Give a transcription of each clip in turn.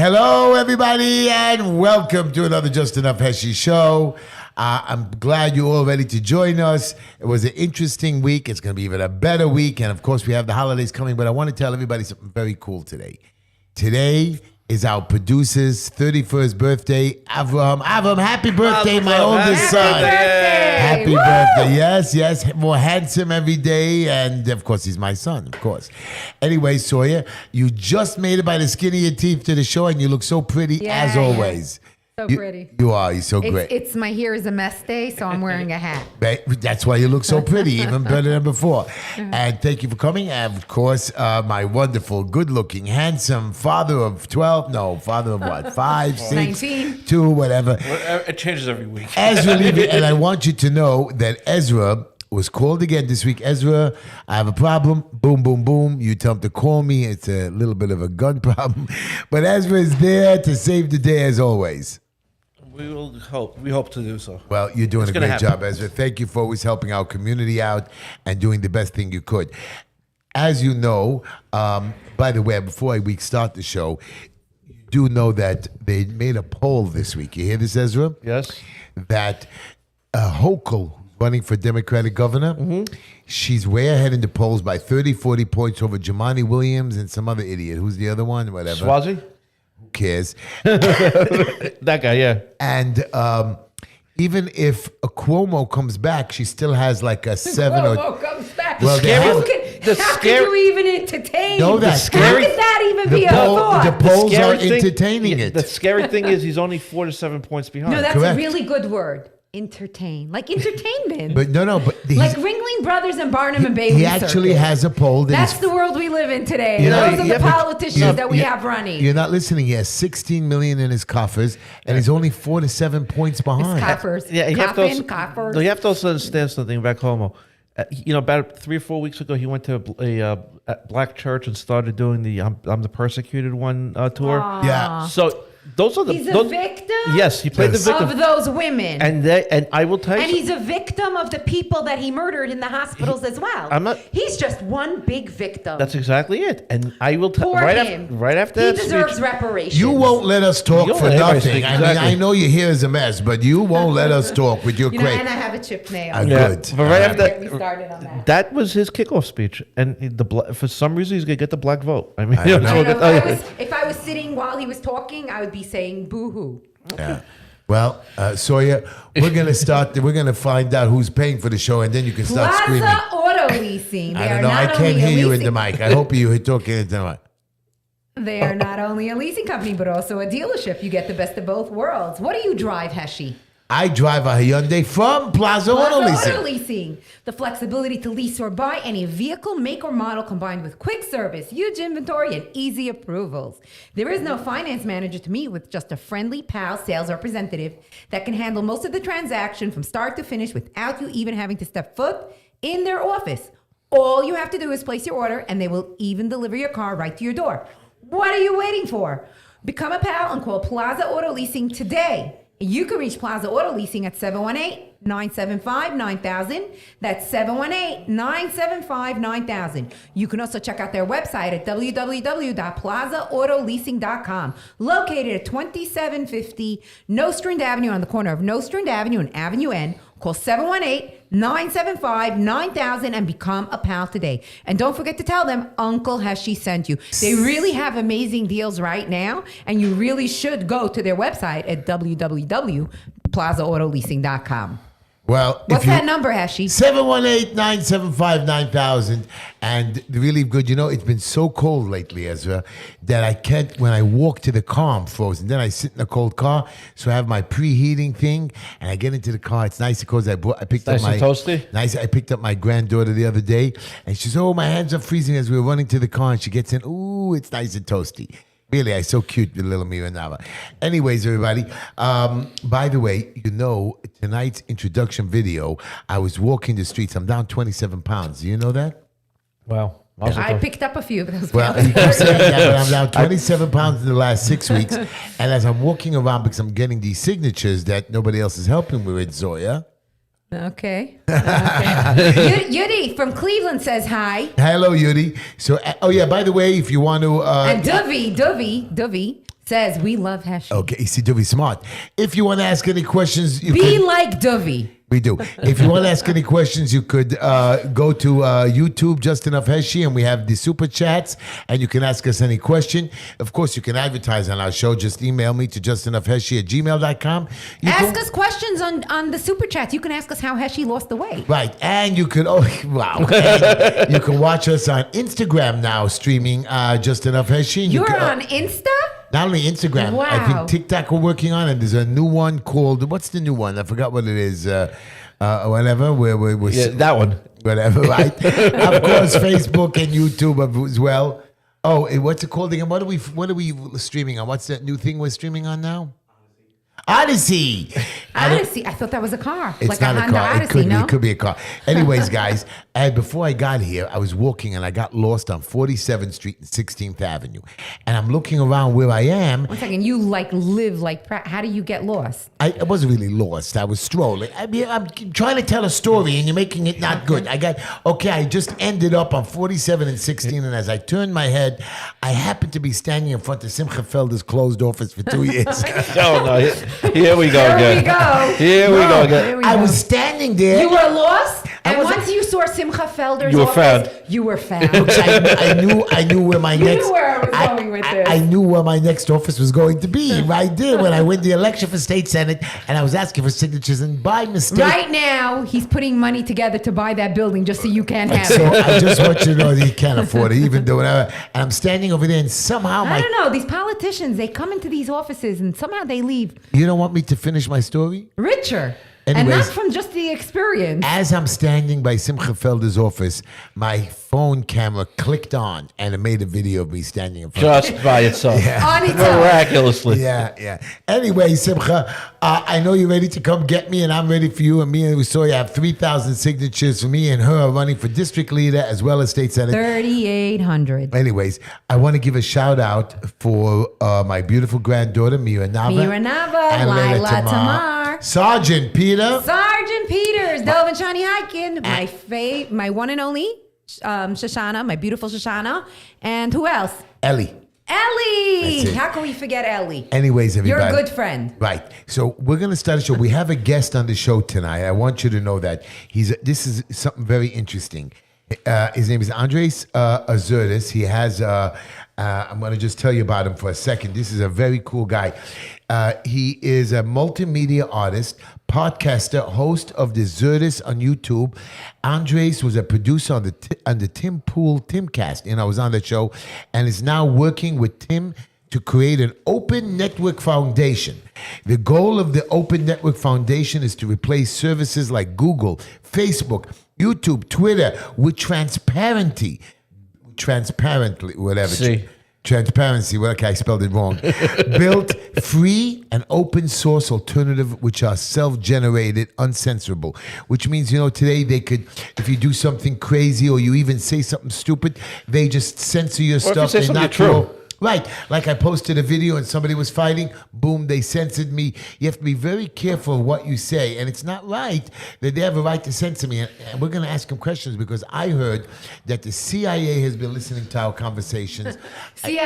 Hello, everybody, and welcome to another Just Enough Heshy show. I'm glad you're all ready to join us. It was an interesting week. It's going to be even a better week. And, of course, we have the holidays coming. But I want to tell everybody something very cool today. Today is our producer's 31st birthday, Avram. Avram, happy birthday, my oldest son. Happy birthday. Yes. More handsome every day. And, of course, he's my son, of course. Anyway, Sawyer, you just made it by the skin of your teeth to the show, and you look so pretty as always. So pretty. You're so great. It's my Here is a Mess day, so I'm wearing a hat. That's why you look so pretty, even better than before. And thank you for coming. And of course, my wonderful, good-looking, handsome father of 12. No, father of what? 5, 6, 19. 2, whatever. It changes every week. Ezra Levy, and I want you to know that Ezra was called again this week. Ezra, I have a problem. Boom, boom, boom. You tell him to call me. It's a little bit of a gun problem. But Ezra is there to save the day as always. We hope to do so. Well, you're doing a great job, Ezra. Thank you for always helping our community out and doing the best thing you could. As you know, by the way, before we start the show, you do know that they made a poll this week. You hear this, Ezra? Yes. That Hochul, running for Democratic governor, she's way ahead in the polls by 30, 40 points over Jumaane Williams and some other idiot. Who's the other one? Whatever. Swazi? Who cares? That guy, yeah. And even if a Cuomo comes back, she still has like a 7 Cuomo comes back. Well, how could you even entertain? No, that's scary. How could that even be a thought? The polls are entertaining it. The scary thing is he's only 4 to 7 points behind. No, that's Correct. a really good word. Entertain. Like entertainment. But no, but like Ringling Brothers and Barnum and Bailey. He actually has a poll. That's the world we live in today. You know, Those are the politicians that we have running. You're not listening. He has 16 million in his coffers, and he's only 4 to 7 points behind. His coffers. Yeah, you have to also understand understand something back home. About 3 or 4 weeks ago, he went to a black church and started doing the I'm the Persecuted One tour. Aww. Yeah. So those are He's a victim? Yes, he played the victim. Of those women. And I will tell you. And he's a victim of the people that he murdered in the hospitals as well. He's just one big victim. That's exactly it. And I will tell right after he that deserves speech, reparations. You won't let us talk for nothing. Exactly. I mean, I know your hair is a mess, but you won't let us talk with your crate. And I have a chipped nail. Good. But right after We started on that. that was his kickoff speech, and for some reason he's gonna get the black vote. I mean, I don't know. If I was sitting while he was talking, I would be saying boo-hoo. Yeah. Well, Sawyer, we're gonna start. We're gonna find out who's paying for the show, and then you can start screaming. Plaza Auto Leasing. I don't know. I can't hear you in the mic. I hope you're talking into the mic. They are not only a leasing company, but also a dealership. You get the best of both worlds. What do you drive, Heshy? I drive a Hyundai from Plaza Auto Leasing. The flexibility to lease or buy any vehicle, make or model, combined with quick service, huge inventory, and easy approvals. There is no finance manager to meet with, just a friendly pal sales representative that can handle most of the transaction from start to finish without you even having to step foot in their office. All you have to do is place your order, and they will even deliver your car right to your door. What are you waiting for? Become a pal and call Plaza Auto Leasing today. You can reach Plaza Auto Leasing at 718-975-9000. That's 718-975-9000. You can also check out their website at www.plazaautoleasing.com. Located at 2750 Nostrand Avenue on the corner of Nostrand Avenue and Avenue N. Call 718-975-9000 and become a pal today. And don't forget to tell them Uncle Heshy sent you. They really have amazing deals right now, and you really should go to their website at www.plazaautoleasing.com. Well, what's that number, Heshy? 718-975-9000. And really good, it's been so cold lately, Ezra, that I can't, when I walk to the car, I'm frozen. Then I sit in a cold car, so I have my preheating thing, and I get into the car. It's nice because I picked up my... toasty? Nice. I picked up my granddaughter the other day, and she says, my hands are freezing as we were running to the car, and she gets in, ooh, it's nice and toasty. Really, I'm so cute with little Mira Nava. Anyways, everybody, by the way, tonight's introduction video, I was walking the streets. I'm down 27 pounds. Do you know that? Wow. I picked up a few of those. Well, you keep saying that, but I'm down 27 pounds in the last 6 weeks. And as I'm walking around, because I'm getting these signatures that nobody else is helping me with, Zoya. Okay. Yudi from Cleveland says hi. Hello, Yudi. So, by the way, if you want to... and Dovey Says we love Heshy. Okay, see, Dovey smart. If you want to ask any questions, you Be could, like Dovey. we do. If you want to ask any questions, you could go to YouTube, Just Enough Heshy, and we have the super chats, and you can ask us any question. Of course, you can advertise on our show. Just email me to justenoughheshy@gmail.com. Ask us questions on the super chats. You can ask us how Heshy lost the weight. Right, and you could and you can watch us on Instagram now, streaming Just Enough Heshy. And You're on Insta? not only Instagram. I Wow. think TikTok we're working on, and there's a new one called what's the new one? I forgot what it is. Whatever. We're Yeah, that one. whatever. Right. Of course, Facebook and YouTube as well. Oh, what's it called again? What are we streaming on? What's that new thing we're streaming on now? Odyssey. Odyssey. I thought that was a car. It's like not a a Honda car. Odyssey, It could be a car. Anyways, guys, and before I got here, I was walking and I got lost on 47th Street and 16th Avenue. And I'm looking around where I am. One second. You live how do you get lost? I wasn't really lost. I was strolling. I mean, I'm trying to tell a story and you're making it not good. I just ended up on 47 and 16. And as I turned my head, I happened to be standing in front of Simcha Felder's closed office for 2 years. No. Here we go again. Here we go again. I was standing there. You were lost, and wasn't- once you saw Simcha Felder's You were office, found. you were found. I knew where my You next. knew where I was going with this. I knew where my next office was going to be right there when I went the election for state senate, and I was asking for signatures, and by mistake. Right now, he's putting money together to buy that building just so you can have So it. I just want you to know that he can't afford it, even though. And I'm standing over there, and somehow I don't know. These politicians, they come into these offices and somehow they leave You don't want me to finish my story? richer. And Anyways. not from just the experience. As I'm standing by Simcha Felder's office, my phone camera clicked on, and it made a video of me standing in front. Just by itself. On its own. Miraculously. Yeah. Anyway, Simcha, I know you're ready to come get me, and I'm ready for you. And me and we saw you have 3,000 signatures for me and her are running for district leader as well as state senate. 3,800. Anyways, I want to give a shout out for my beautiful granddaughter, Mira Nava. Mira Nava, and Leila Lila Tamar. Sergeant Peter. Sergeant Peters, Delvin Shani Hyken, my one and only Shoshana, my beautiful Shoshana. And who else? Ellie. Ellie. That's it. How can we forget Ellie? Anyways, You're everybody. a good friend. Right. So we're going to start a show. We have a guest on the show tonight. I want you to know that this is something very interesting. His name is Andreas Zirtus. He has, I'm going to just tell you about him for a second. This is a very cool guy. He is a multimedia artist, podcaster, host of the Zirtus on YouTube. Andres was a producer on the Tim Pool Timcast, and I was on that show, and is now working with Tim to create an open network foundation. The goal of the Open Network Foundation is to replace services like Google, Facebook, YouTube, Twitter with transparency, whatever. See. Transparency, well, okay, I spelled it wrong. Built free and open source alternative, which are self-generated, uncensorable. Which means, today they could, if you do something crazy or you even say something stupid, they just censor your Or if you stuff. say They're something not true. Right. Like I posted a video and somebody was fighting, boom, they censored me. You have to be very careful of what you say. And it's not right that they have a right to censor me. And we're going to ask them questions because I heard that the CIA has been listening to our conversations. See,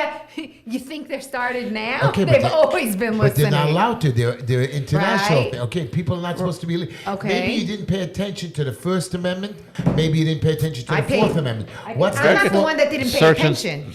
you think they're started now? Okay, They've always been But they're listening. not allowed to. They're international. Right. Okay, people are not supposed to be. Okay. Maybe you didn't pay attention to the First Amendment. Maybe you didn't pay attention to the Fourth Amendment. What's I'm that? not the for? one that didn't pay Search and- attention.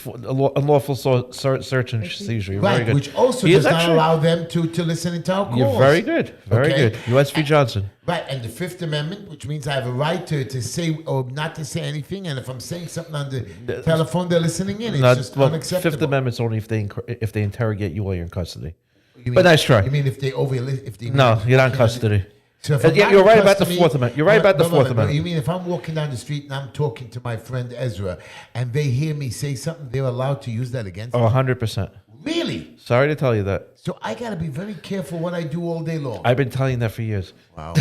Unlawful search and seizure. You're very Right, good. which also He does is not actually- allow them to listen into our calls. You're very good. Very Okay. good. U.S. v. Johnson. Right, and the Fifth Amendment, which means I have a right to say or not to say anything, and if I'm saying something on the telephone, they're listening in. It's just unacceptable. Fifth Amendment's only if they interrogate you while you're in custody. You mean- But nice try. You mean if they if they No, you're not in custody. So if I'm Yeah, not you're in right about the custody- Fourth Amendment. You're right about the Fourth Amendment. You mean if I'm walking down the street and I'm talking to my friend Ezra, and they hear me say something, they're allowed to use that against me? 100%. Really? Sorry to tell you that. So I got to be very careful what I do all day long. I've been telling you that for years. Wow.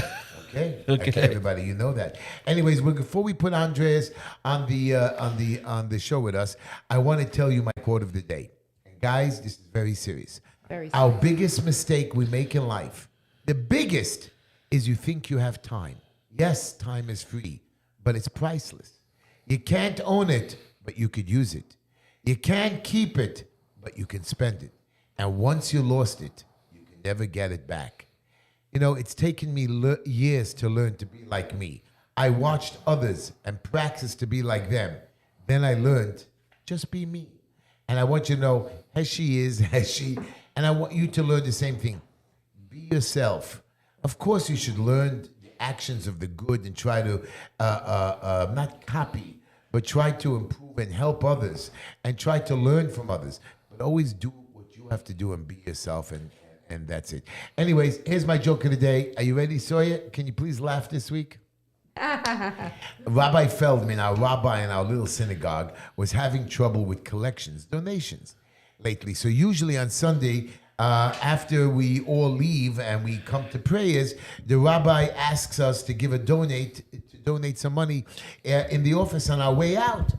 Okay. Okay. Everybody, you know that. Anyways, before we put Andreas on the show with us, I want to tell you my quote of the day. And guys, this is very serious. Very Our biggest mistake we make in life, the biggest, is you think you have time. Yes, time is free, but it's priceless. You can't own it, but you could use it. You can't keep it, but you can spend it. And once you lost it, you can never get it back. You know, it's taken me years to learn to be like me. I watched others and practiced to be like them. Then I learned, just be me. And I want you to know, Heshy is Heshy. And I want you to learn the same thing. Be yourself. Of course, you should learn the actions of the good and try to not copy, but try to improve and help others and try to learn from others. But always do what you have to do and be yourself, and that's it. Anyways, here's my joke of the day. Are you ready, Sawyer? Can you please laugh this week? Rabbi Feldman, our rabbi in our little synagogue, was having trouble with donations lately. So usually on Sunday, after we all leave and we come to prayers, the rabbi asks us to donate some money in the office on our way out.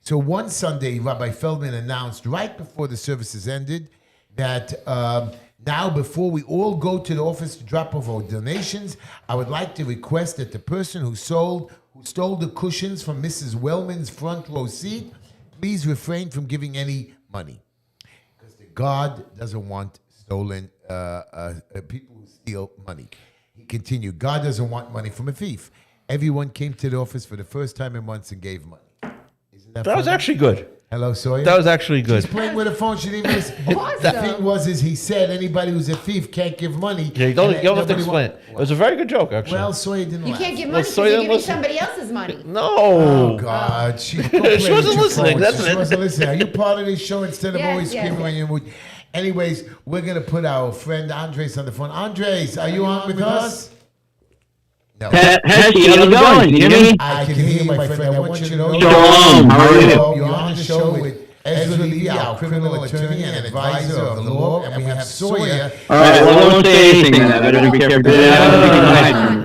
So one Sunday, Rabbi Feldman announced right before the services ended that now, before we all go to the office to drop off our donations, I would like to request that the person who stole the cushions from Mrs. Wellman's front row seat, please refrain from giving any money. Because God doesn't want stolen people who steal money. He continued, God doesn't want money from a thief. Everyone came to the office for the first time in months and gave money. Isn't that was funny? actually good. Hello, Sawyer. That was actually good. She's playing with her phone. She didn't even listen. Awesome. The thing was, he said anybody who's a thief can't give money. Yeah, you don't have to explain it. It was a very good joke, actually. Well, Sawyer didn't You laugh. can't give Well, money because so you're you giving listen. somebody else's money. No. Oh, God. She wasn't listening. That's She it. wasn't listening. Are you part of this show instead of Yes, always yes, screaming yes. when you're mood? Anyways, we're going to put our friend Andreas on the phone. Andres, are you on with us? No. Heshy, how's it going? Can you hear me? I can hear you, my friend. I want you to know. Shalom, how are you? You're on the show with Ezra Levy, our criminal attorney and advisor of the law, and we have Sawyer. All right, well, I won't say anything then. I better be careful.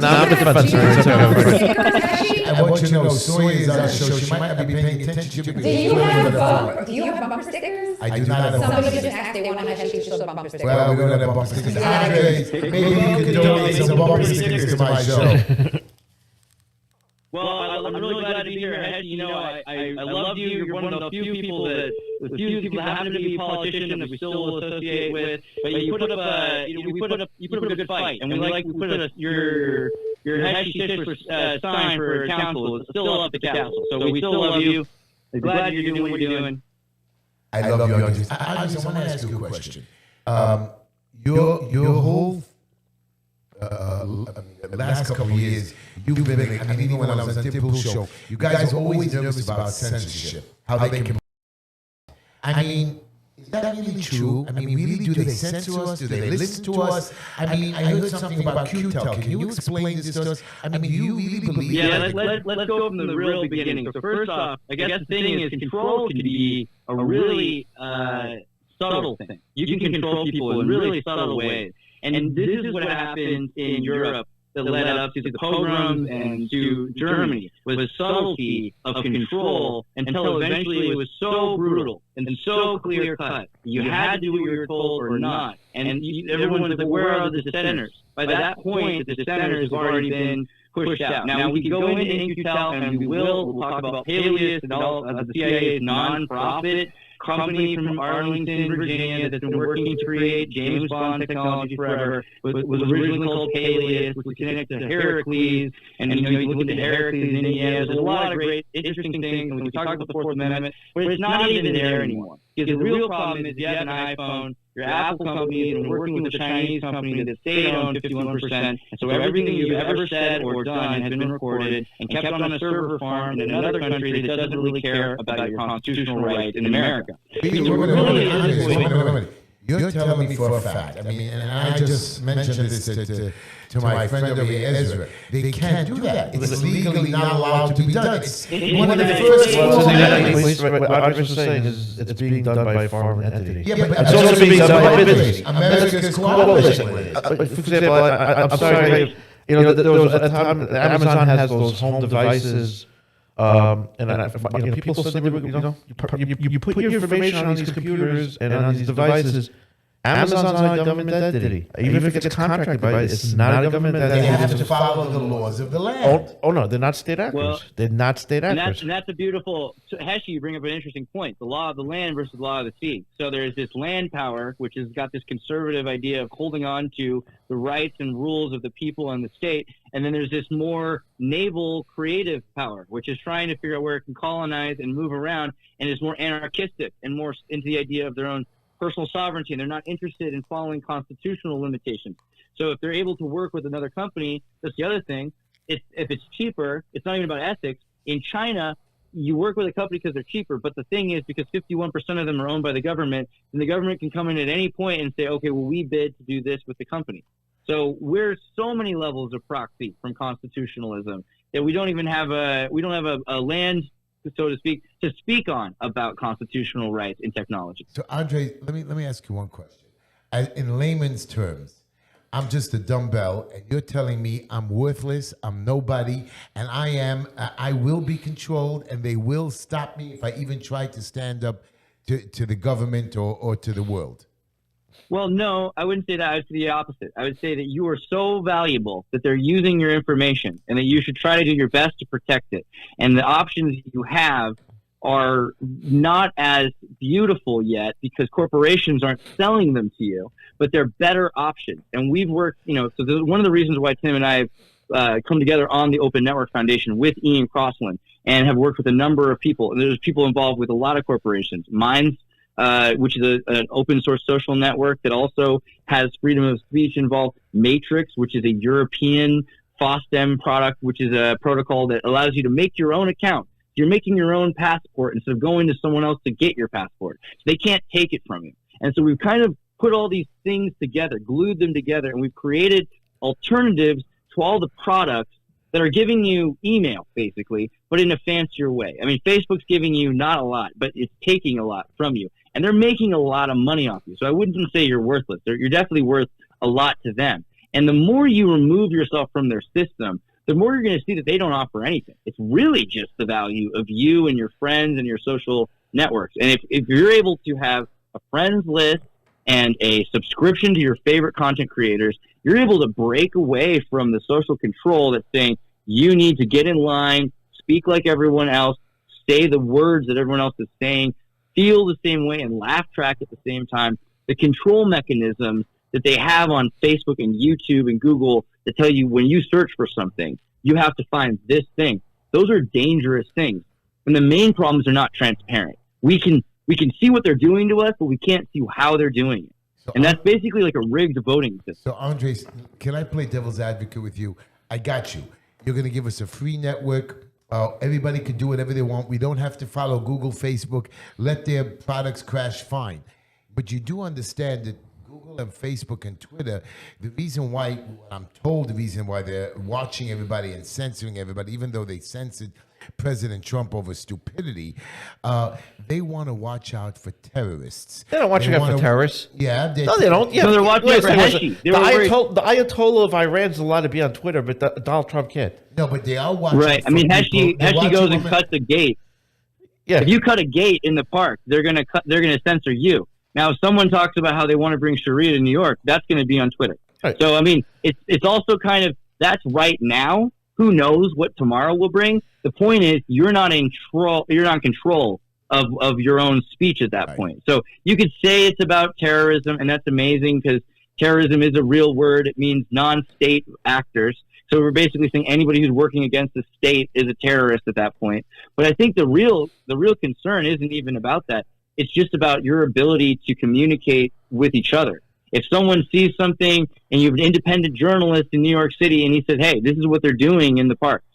I'm defense attorney. I want you to know Sawyer is on the show. She might not be paying attention to you because Do she's you playing with her have phone. do you have bumper stickers? I do not have Somebody bumper just asked they want to Heshy show bumper stickers. Well, we don't have bumper stickers. Andres, maybe you can donate some bumper stickers to my show. Well, I'm really glad to be here, Heshy. You know, I love you. You're one of the few people that happen to be a politician that we still will associate with. But you put up a good fight, and we put your Heshy Citrus sign for council. It's still up at the council, so we still love you. I'm glad you're doing what you're doing. I love you, Andres. I just want to ask you a question. Your whole the last couple of years, you've been, even when I was on Tipple's show, you guys are always nervous about censorship, how they can. Is that really true? Really, do they censor us? Do they listen to us? I heard something about QTEL. Can you explain this to us? Do you really believe? Yeah, let's go from the real beginning. So first off, I guess the thing is control can be a really subtle thing. You can control people in really subtle ways. And this is what happened in Europe that led up to the pogroms and to Germany, was subtlety of control until eventually it was so brutal and so clear-cut. You had to do what you were told or not. And everyone was aware of the dissenters. By that point, the dissenters have already been pushed out. Now, we can go into QTEL, and we will. We'll talk about Peleus and all of the CIA's non-profit company from Arlington, Virginia, that's been working to create James Bond technology forever, was originally called Peleus, which was connected to Heracles, and you look into Heracles in Indiana, there's a lot of great, interesting things, and we talk about the Fourth Amendment, but it's not even there anymore. Because the real problem is you have an iPhone, your Apple company is working with a Chinese company that they own 51%, and so everything you've ever said or done has been recorded and kept on a server farm in another country that doesn't really care about your constitutional rights in America. You're telling me for a fact. And I just mentioned this to my friend over here, Ezra. They can't do that. It's legally not allowed to be done. It's one of the first. What Andres was saying is it's being done by a foreign entity. Yeah, but It's also being done by business. America's cooperating with it. For example, I'm sorry, there was a time Amazon has those home devices, and people said, you put your information on these computers and on these devices, Amazon's not a government entity. Even if it's contracted by it, it's not a government They entity. have to follow the laws of the land. Oh no, they're not state actors. Well, they're not state And actors. that's a beautiful, so Heshy, you bring up an interesting point, the law of the land versus the law of the sea. So there's this land power, which has got this conservative idea of holding on to the rights and rules of the people and the state. And then there's this more naval creative power, which is trying to figure out where it can colonize and move around, and is more anarchistic and more into the idea of their own personal sovereignty, and they're not interested in following constitutional limitations. So if they're able to work with another company, that's the other thing. If it's cheaper, it's not even about ethics. In China, you work with a company because they're cheaper, but the thing is, because 51% of them are owned by the government, and the government can come in at any point and say, okay, well, we bid to do this with the company. So we're so many levels of proxy from constitutionalism that we don't even have a land, so to speak on about constitutional rights in technology. So, Andre, let me ask you one question. In layman's terms, I'm just a dumbbell, and you're telling me I'm worthless, I'm nobody, and I will be controlled, and they will stop me if I even try to stand up to the government or to the world. Well, no, I wouldn't say that. I would say the opposite. I would say that you are so valuable that they're using your information, and that you should try to do your best to protect it. And the options you have are not as beautiful yet because corporations aren't selling them to you, but they're better options. And we've worked, so one of the reasons why Tim and I have come together on the Open Network Foundation with Ian Crossland and have worked with a number of people. And there's people involved with a lot of corporations. Minds, which is an open source social network that also has freedom of speech involved. Matrix, which is a European FOSDEM product, which is a protocol that allows you to make your own account. You're making your own passport instead of going to someone else to get your passport. So they can't take it from you. And so we've kind of put all these things together, glued them together, and we've created alternatives to all the products that are giving you email, basically, but in a fancier way. I mean, Facebook's giving you not a lot, but it's taking a lot from you. And they're making a lot of money off you. So I wouldn't say you're worthless. You're definitely worth a lot to them. And the more you remove yourself from their system, the more you're going to see that they don't offer anything. It's really just the value of you and your friends and your social networks. And if you're able to have a friends list and a subscription to your favorite content creators, you're able to break away from the social control that's saying you need to get in line, speak like everyone else, say the words that everyone else is saying, feel the same way, and laugh track at the same time. The control mechanisms that they have on Facebook and YouTube and Google that tell you when you search for something, you have to find this thing. Those are dangerous things. And the main problems are not transparent. We can see what they're doing to us, but we can't see how they're doing it. So, and that's basically like a rigged voting system. So, Andres, can I play devil's advocate with you? I got you. You're going to give us a free network. Everybody can do whatever they want. We don't have to follow Google, Facebook. Let their products crash, fine. But you do understand that Google and Facebook and Twitter, the reason why they're watching everybody and censoring everybody, even though they censored President Trump over stupidity, they want to watch out for terrorists. They're not watching out for terrorists. Yeah. No, they don't. Yeah, So they're watching out for Heshy. The Ayatollah of Iran's allowed to be on Twitter, but Donald Trump can't. No, but they are watching. Right. I mean, Heshy goes and cuts a gate. Yeah. If you cut a gate in the park, they're gonna censor you. Now, if someone talks about how they want to bring Sharia to New York, that's going to be on Twitter. Right. So, I mean, it's also kind of, that's right now. Who knows what tomorrow will bring? The point is, you're not in control of your own speech at that point. So you could say it's about terrorism, and that's amazing because terrorism is a real word. It means non-state actors. So we're basically saying anybody who's working against the state is a terrorist at that point. But I think the real concern isn't even about that. It's just about your ability to communicate with each other. If someone sees something and you have an independent journalist in New York City and he says, hey, this is what they're doing in the parks,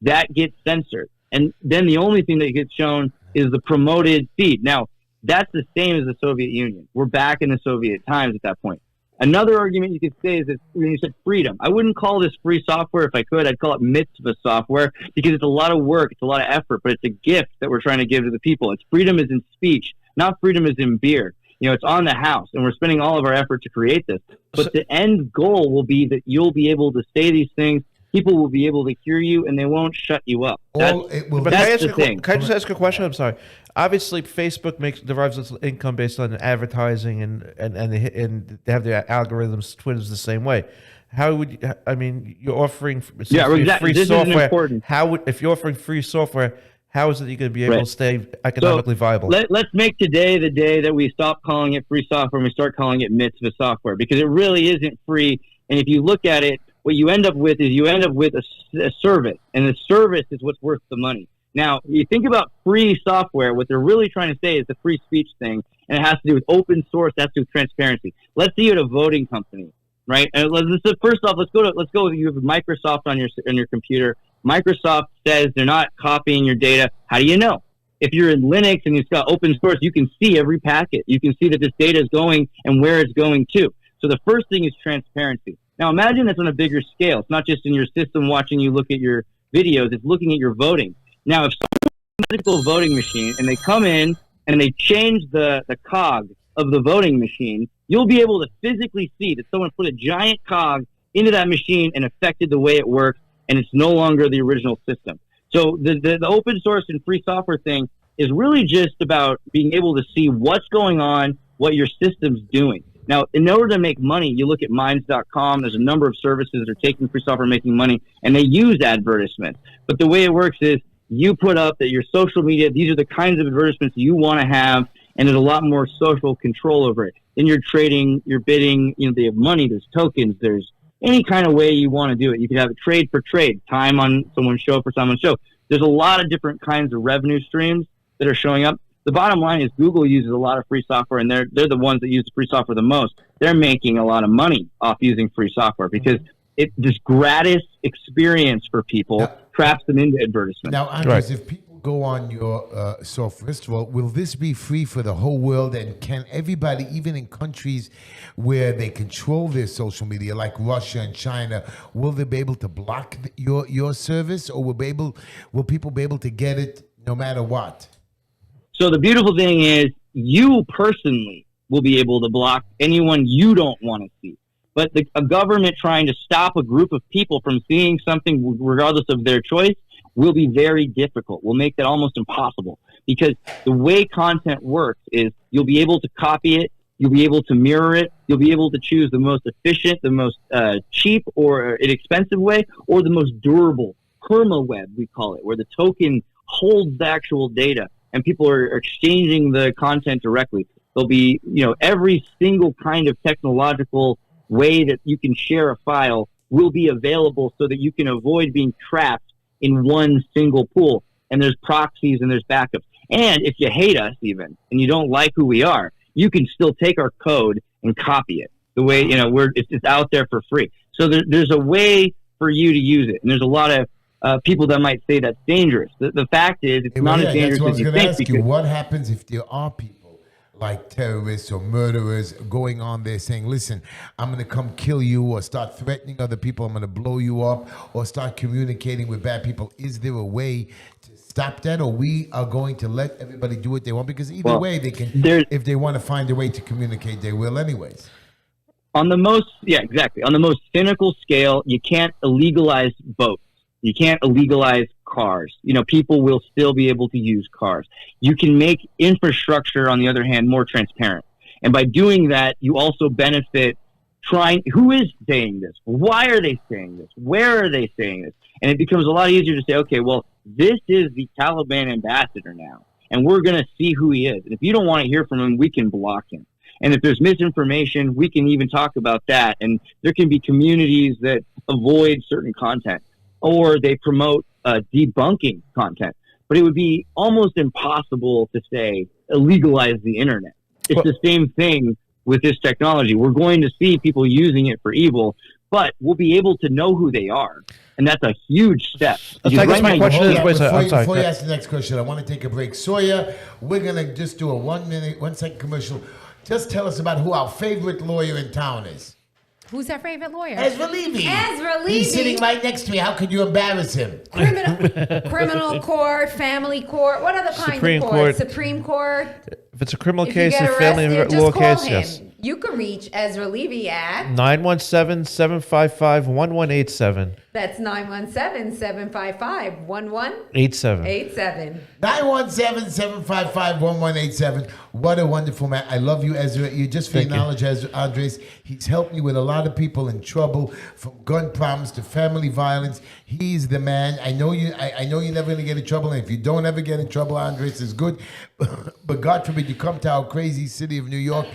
that gets censored. And then the only thing that gets shown is the promoted feed. Now, that's the same as the Soviet Union. We're back in the Soviet times at that point. Another argument you could say is that when you said freedom, I wouldn't call this free software. If I could, I'd call it mitzvah software because it's a lot of work, it's a lot of effort, but it's a gift that we're trying to give to the people. It's freedom is in speech, not freedom is in beer. It's on the house, and we're spending all of our effort to create this. But the end goal will be that you'll be able to say these things people will be able to hear you and they won't shut you up. All it will. But That's the thing. can I just ask a question? I'm sorry. Obviously, Facebook derives its income based on advertising, and they have their algorithms. Twitter's the same way. How would you, I mean? You're offering Exactly. free This software. is important. If you're offering free software, how is it you're going to be able to stay economically viable? Let's make today the day that we stop calling it free software and we start calling it mitzvah software, because it really isn't free. And if you look at it, what you end up with is a service, and the service is what's worth the money. Now, you think about free software, what they're really trying to say is the free speech thing, and it has to do with open source, that's with transparency. Let's see at a voting company, right? And first off, let's go. You have Microsoft on your computer. Microsoft says they're not copying your data. How do you know? If you're in Linux and it's got open source, you can see every packet. You can see that this data is going and where it's going to. So the first thing is transparency. Now imagine it's on a bigger scale. It's not just in your system watching you look at your videos. It's looking at your voting. Now, if someone has a physical voting machine and they come in and they change the cog of the voting machine, you'll be able to physically see that someone put a giant cog into that machine and affected the way it works, and it's no longer the original system. So the open source and free software thing is really just about being able to see what's going on, what your system's doing. Now, in order to make money, you look at Minds.com. There's a number of services that are taking free software, making money, and they use advertisements. But the way it works is you put up that your social media, these are the kinds of advertisements you want to have, and there's a lot more social control over it. Then you're trading, you're bidding, they have money, there's tokens, there's any kind of way you want to do it. You could have a trade for trade, time on someone's show for someone's show. There's a lot of different kinds of revenue streams that are showing up. The bottom line is Google uses a lot of free software, and they're the ones that use free software the most. They're making a lot of money off using free software because it's this gratis experience for people traps them into advertisements. Now, Andreas, if people go on your software, first of all, will this be free for the whole world? And can everybody, even in countries where they control their social media, like Russia and China, will they be able to block your service, or will people be able to get it no matter what? So the beautiful thing is you personally will be able to block anyone you don't want to see. But a government trying to stop a group of people from seeing something regardless of their choice will be very difficult. Will make that almost impossible, because the way content works is you'll be able to copy it, you'll be able to mirror it, you'll be able to choose the most efficient, the most cheap or inexpensive way, or the most durable, perma-web we call it, where the token holds the actual data and people are exchanging the content directly. There'll be, every single kind of technological way that you can share a file will be available so that you can avoid being trapped in one single pool. And there's proxies and there's backups. And if you hate us even, and you don't like who we are, you can still take our code and copy it. The way, it's out there for free. So there's a way for you to use it. And there's a lot of people that might say that's dangerous. The fact is, it's not as dangerous as you think. What happens if there are people like terrorists or murderers going on there saying, listen, I'm going to come kill you, or start threatening other people, I'm going to blow you up, or start communicating with bad people? Is there a way to stop that, or we are going to let everybody do what they want? Because either way, they can, if they want to find a way to communicate, they will anyways. On the most cynical scale, you can't illegalize boats. You can't illegalize cars. People will still be able to use cars. You can make infrastructure, on the other hand, more transparent. And by doing that, you also benefit who is saying this? Why are they saying this? Where are they saying this? And it becomes a lot easier to say, okay, well, this is the Taliban ambassador now, and we're going to see who he is. And if you don't want to hear from him, we can block him. And if there's misinformation, we can even talk about that. And there can be communities that avoid certain content, or they promote debunking content. But it would be almost impossible to say illegalize the internet. It's the same thing with this technology. We're going to see people using it for evil, but we'll be able to know who they are. And that's a huge step. My question is, before you ask the next question, I want to take a break. Sawyer, we're going to just do a 1 second commercial. Just tell us about who our favorite lawyer in town is. Who's our favorite lawyer? Ezra Levy. Ezra Levy. He's sitting right next to me. How could you embarrass him? Criminal court, family court. What other kind Supreme of court? Court. Supreme Court. If it's a criminal If case, you get a family arrested, law just call case, him. yes. You can reach Ezra Levy at 917-755-1187. That's 917-755-1187. 87. 917-755-1187. What a wonderful man. I love you, Ezra. You just acknowledge Andres. He's helped me with a lot of people in trouble, from gun problems to family violence. He's the man. I know you. I know you're never going to get in trouble. And if you don't ever get in trouble, Andres is good. But God forbid you come to our crazy city of New York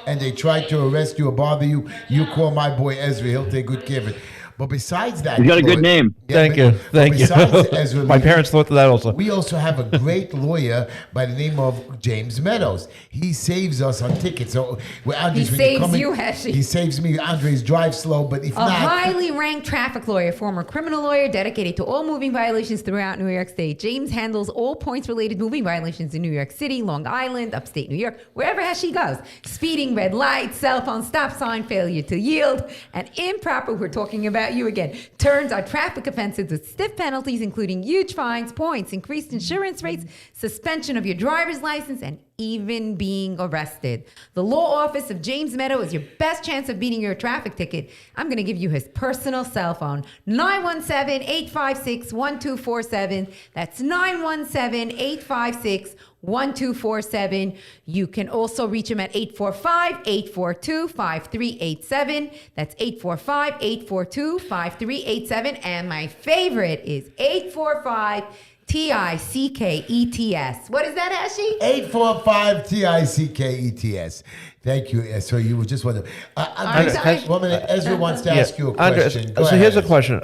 and they try to arrest you or bother you. You call my boy Ezra. He'll take good care of it. But besides that, You got a good name. Thank you. Besides Ezra My Lee, parents thought that also. we also have a great lawyer by the name of James Meadows. He saves us on tickets. So, Andres, He when saves come in- you, Heshy. He saves me. Andres, drive slow, but if A not, highly ranked traffic lawyer, former criminal lawyer dedicated to all moving violations throughout New York State. James handles all points-related moving violations in New York City, Long Island, upstate New York, wherever Heshy goes. Speeding, red light, cell phone, stop sign, failure to yield, and improper, we're talking about you again, turns are traffic offenses with stiff penalties, including huge fines, points, increased insurance rates, suspension of your driver's license, and even being arrested. The law office of James Meadow is your best chance of beating your traffic ticket. I'm going to give you his personal cell phone, 917-856-1247. That's 917-856-1247. You can also reach him at 845-842-5387. That's 845-842-5387. And my favorite is 845 TICKETS. What is that, Heshy? 845 TICKETS. Thank you. So you were just wondering. One minute. Ezra wants to ask you a Andreas, question. so here's a question.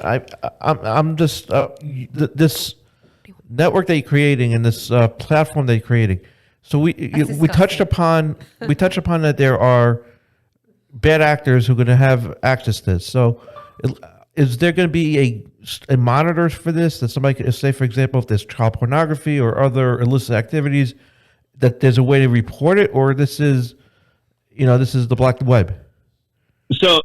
I'm just this network that you're creating and this platform that you're creating. So we touched upon that there are bad actors who are going to have access to this. So is there going to be a monitor for this that somebody could say, for example, if there's child pornography or other illicit activities, that there's a way to report it, or this is the black web? So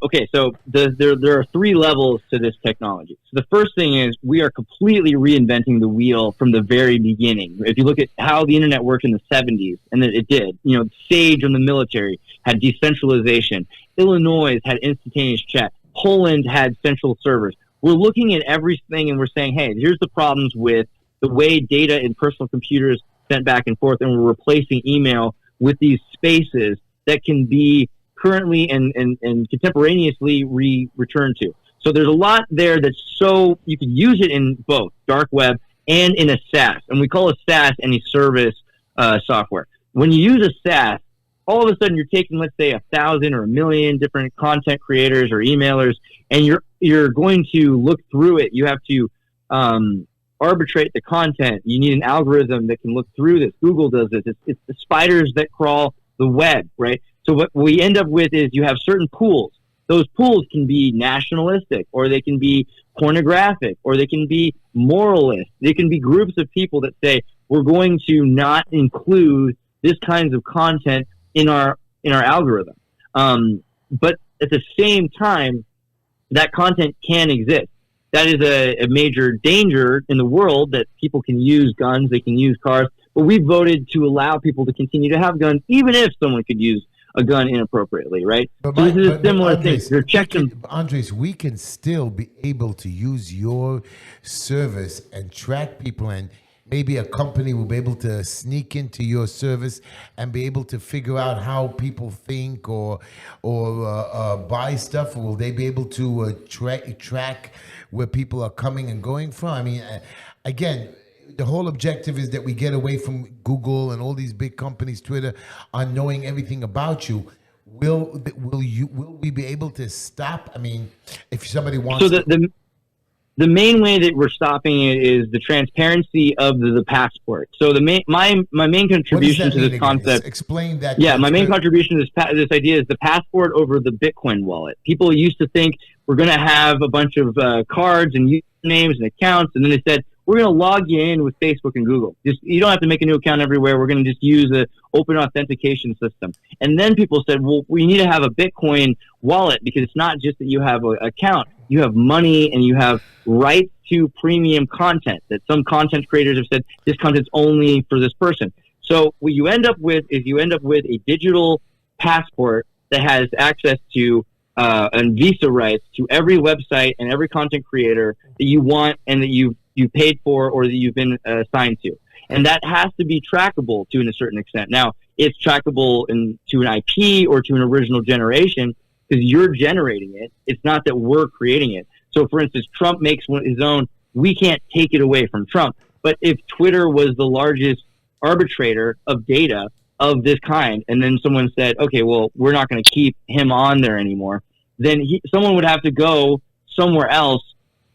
there are three levels to this technology. So the first thing is we are completely reinventing the wheel from the very beginning. If you look at how the internet worked in the 70s, and that it did, Sage in the military had decentralization. Illinois had instantaneous chat. Poland had central servers. We're looking at everything and we're saying, hey, here's the problems with the way data in personal computers sent back and forth, and we're replacing email with these spaces that can be currently and contemporaneously returned to. So there's a lot there that's so you can use it in both dark web and in a SaaS. And we call a SaaS any service software. When you use a SaaS, all of a sudden you're taking, let's say, 1,000 or 1,000,000 different content creators or emailers, and you're going to look through it. You have to arbitrate the content. You need an algorithm that can look through this. Google does this. It's the spiders that crawl the web, right? So what we end up with is you have certain pools. Those pools can be nationalistic, or they can be pornographic, or they can be moralist. They can be groups of people that say, we're going to not include this kinds of content in our algorithm. But at the same time, that content can exist. That is a major danger in the world, that people can use guns, they can use cars, but we voted to allow people to continue to have guns, even if someone could use a gun inappropriately, right? But So this is a similar Andres, thing. Your checks and Andres, we can still be able to use your service and track people, and maybe a company will be able to sneak into your service and be able to figure out how people think or buy stuff. Will they be able to track where people are coming and going from? I mean, again, the whole objective is that we get away from Google and all these big companies, Twitter, on knowing everything about you. Will we be able to stop? I mean, if somebody wants so the main way that we're stopping it is the transparency of the passport. So my main contribution to this concept. Explain that. Yeah, my main contribution to this idea is the passport over the Bitcoin wallet. People used to think we're going to have a bunch of cards and usernames and accounts, and then they said we're going to log you in with Facebook and Google. You don't have to make a new account everywhere. We're going to just use an open authentication system. And then people said, well, we need to have a Bitcoin wallet, because it's not just that you have an account. You have money and you have rights to premium content that some content creators have said this content's only for this person. So what you end up with is a digital passport that has access to and visa rights to every website and every content creator that you want and that you paid for or that you've been assigned to. And that has to be trackable to a certain extent. Now, it's trackable to an IP or to an original generation because you're generating it. It's not that we're creating it. So, for instance, Trump makes his own. We can't take it away from Trump. But if Twitter was the largest arbitrator of data of this kind, and then someone said, okay, well, we're not going to keep him on there anymore, then someone would have to go somewhere else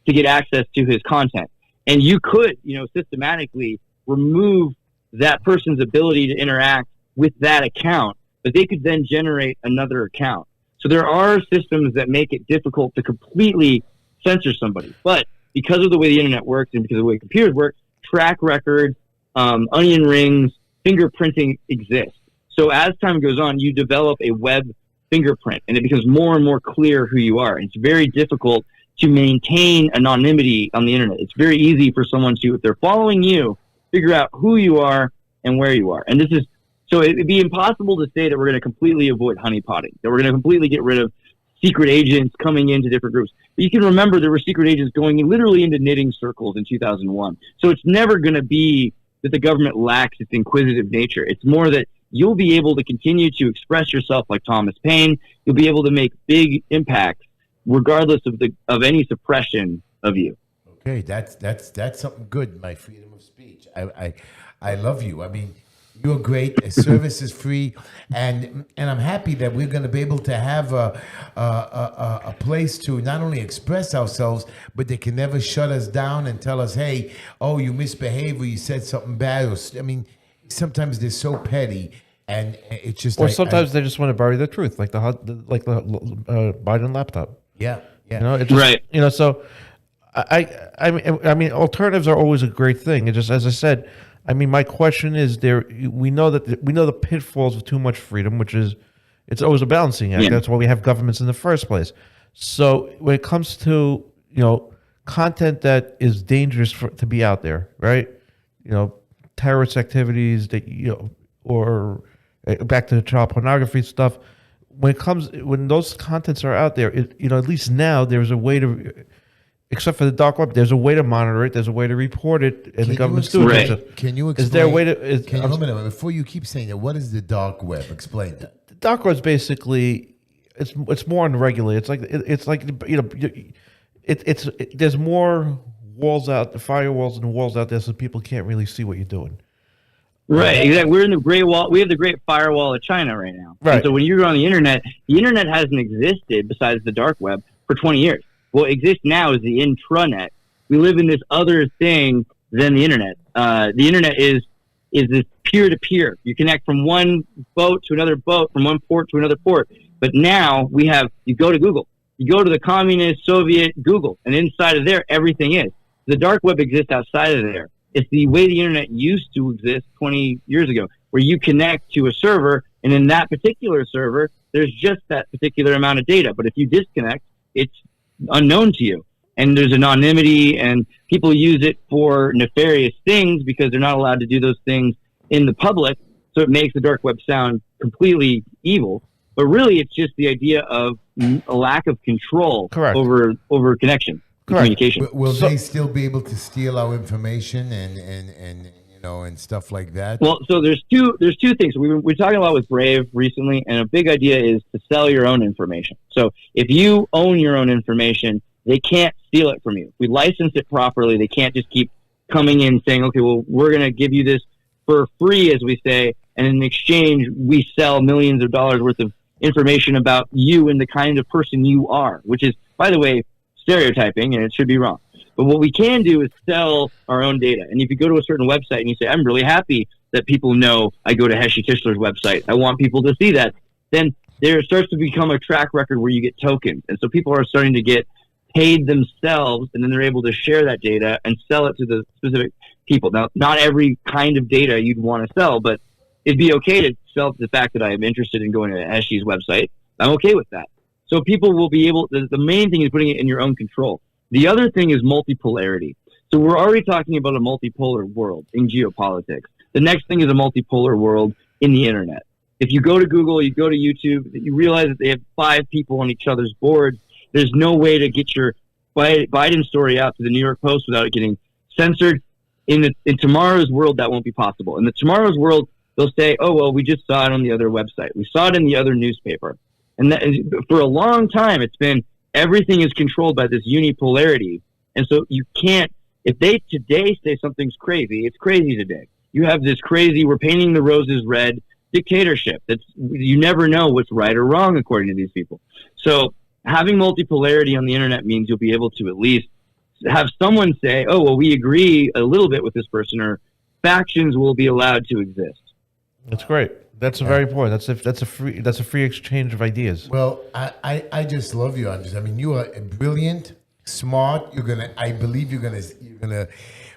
to get access to his content. And you could, systematically remove that person's ability to interact with that account, but they could then generate another account. So there are systems that make it difficult to completely censor somebody. But because of the way the internet works and because of the way computers work, track records, onion rings, fingerprinting exists. So as time goes on, you develop a web fingerprint, and it becomes more and more clear who you are. And it's very difficult to maintain anonymity on the internet. It's very easy for someone to, if they're following you, figure out who you are and where you are. And so it'd be impossible to say that we're going to completely avoid honeypotting, that we're going to completely get rid of secret agents coming into different groups. But you can remember there were secret agents going literally into knitting circles in 2001. So it's never going to be that the government lacks its inquisitive nature. It's more that you'll be able to continue to express yourself like Thomas Paine. You'll be able to make big impacts regardless of any suppression of you. Okay, that's something good. My freedom of speech. I love you. I mean, you're great. Service is free, and I'm happy that we're going to be able to have a place to not only express ourselves, but they can never shut us down and tell us, "Hey, oh, you misbehaved or you said something bad." I mean, sometimes they're so petty, and it's just. Or sometimes they just want to bury the truth, like the Biden laptop. Yeah. It just, right. So I mean, alternatives are always a great thing. It just, as I said. I mean, my question is: we know the pitfalls of too much freedom, which is it's always a balancing act. Yeah. That's why we have governments in the first place. So when it comes to content that is dangerous to be out there, right? Terrorist activities that or back to the child pornography stuff. When those contents are out there, at least now there's a way to. Except for the dark web, there's a way to monitor it. There's a way to report it, and the government's doing it. Can you explain? Is there a way to? Can you, before you keep saying that, what is the dark web? Explain that. The dark web is basically it's more unregulated. There's more walls out, firewalls and walls out there, so people can't really see what you're doing. Right, exactly. We're in the Great Wall. We have the Great Firewall of China right now. Right. And so when you go on the internet hasn't existed besides the dark web for 20 years. What exists now is the intranet. We live in this other thing than the internet. The internet is this peer-to-peer. You connect from one boat to another boat, from one port to another port. But now you go to Google. You go to the communist Soviet Google, and inside of there, everything is. The dark web exists outside of there. It's the way the internet used to exist 20 years ago, where you connect to a server, and in that particular server, there's just that particular amount of data. But if you disconnect, it's unknown to you, and there's anonymity, and people use it for nefarious things because they're not allowed to do those things in the public, so it makes the dark web sound completely evil, but really it's just the idea of a lack of control over connection. Communication. Will they still be able to steal our information and stuff like that? Well, so there's two things. We're talking a lot with Brave recently, and a big idea is to sell your own information. So if you own your own information, they can't steal it from you. If we license it properly, they can't just keep coming in saying, okay, well, we're going to give you this for free, as we say, and in exchange, we sell millions of dollars worth of information about you and the kind of person you are, which is, by the way, stereotyping, and it should be wrong. But what we can do is sell our own data. And if you go to a certain website and you say, I'm really happy that people know I go to Heshy Tischler's website, I want people to see that, then there starts to become a track record where you get tokens. And so people are starting to get paid themselves, and then they're able to share that data and sell it to the specific people. Now, not every kind of data you'd want to sell, but it'd be okay to sell the fact that I am interested in going to Heshy's website. I'm okay with that. So people will be able, the main thing is putting it in your own control. The other thing is multipolarity. So we're already talking about a multipolar world in geopolitics. The next thing is a multipolar world in the internet. If you go to Google, you go to YouTube, you realize that they have 5 people on each other's boards. There's no way to get your Biden story out to the New York Post without it getting censored. In tomorrow's world, that won't be possible. In the tomorrow's world, they'll say, oh, well, we just saw it on the other website. We saw it in the other newspaper. And for a long time, it's been everything is controlled by this unipolarity. And so you can't, if they today say something's crazy, it's crazy today. You have this crazy, we're painting the roses red dictatorship. You never know what's right or wrong according to these people. So having multipolarity on the internet means you'll be able to at least have someone say, oh, well, we agree a little bit with this person, or factions will be allowed to exist. That's great. That's a very point. That's a free exchange of ideas. Well, I just love you, Andreas. I mean, you are brilliant, smart. I believe you're gonna.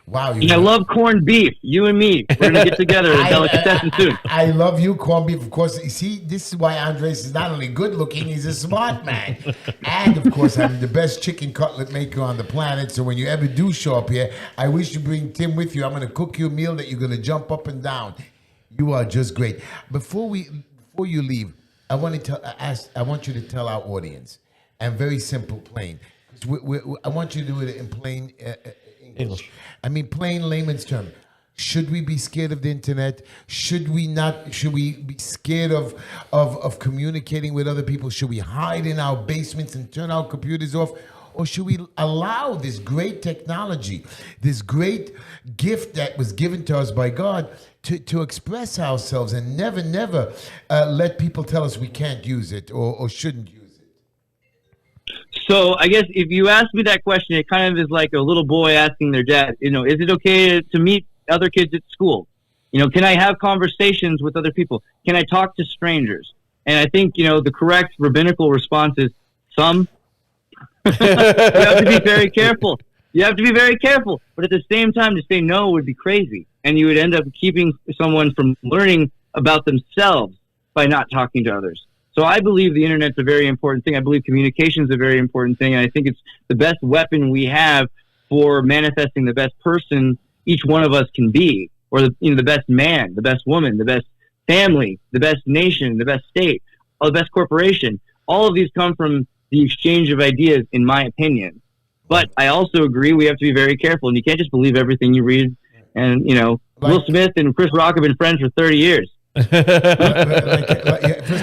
Wow. I love corned beef. You and me, we're gonna get together at Delicatessen soon. I love you, corned beef. Of course, you see, this is why Andreas is not only good looking, he's a smart man, and of course, I'm the best chicken cutlet maker on the planet. So when you ever do show up here, I wish you bring Tim with you. I'm gonna cook you a meal that you're gonna jump up and down. You are just great. Before you leave, I want you to tell our audience, and very simple, plain. I want you to do it in plain English. I mean, plain layman's term. Should we be scared of the internet? Should we not? Should we be scared of communicating with other people? Should we hide in our basements and turn our computers off? Or should we allow this great technology, this great gift that was given to us by God, to express ourselves and never let people tell us we can't use it or shouldn't use it? So I guess if you ask me that question, it kind of is like a little boy asking their dad, is it okay to meet other kids at school? Can I have conversations with other people? Can I talk to strangers? And I think, the correct rabbinical response is some. You have to be very careful. You have to be very careful. But at the same time, to say no would be crazy. And you would end up keeping someone from learning about themselves by not talking to others. So I believe the internet's a very important thing. I believe communication is a very important thing. And I think it's the best weapon we have for manifesting the best person each one of us can be, or the best man, the best woman, the best family, the best nation, the best state, or the best corporation. All of these come from the exchange of ideas, in my opinion. But I also agree we have to be very careful, and you can't just believe everything you read. And, Will Smith and Chris Rock have been friends for 30 years. First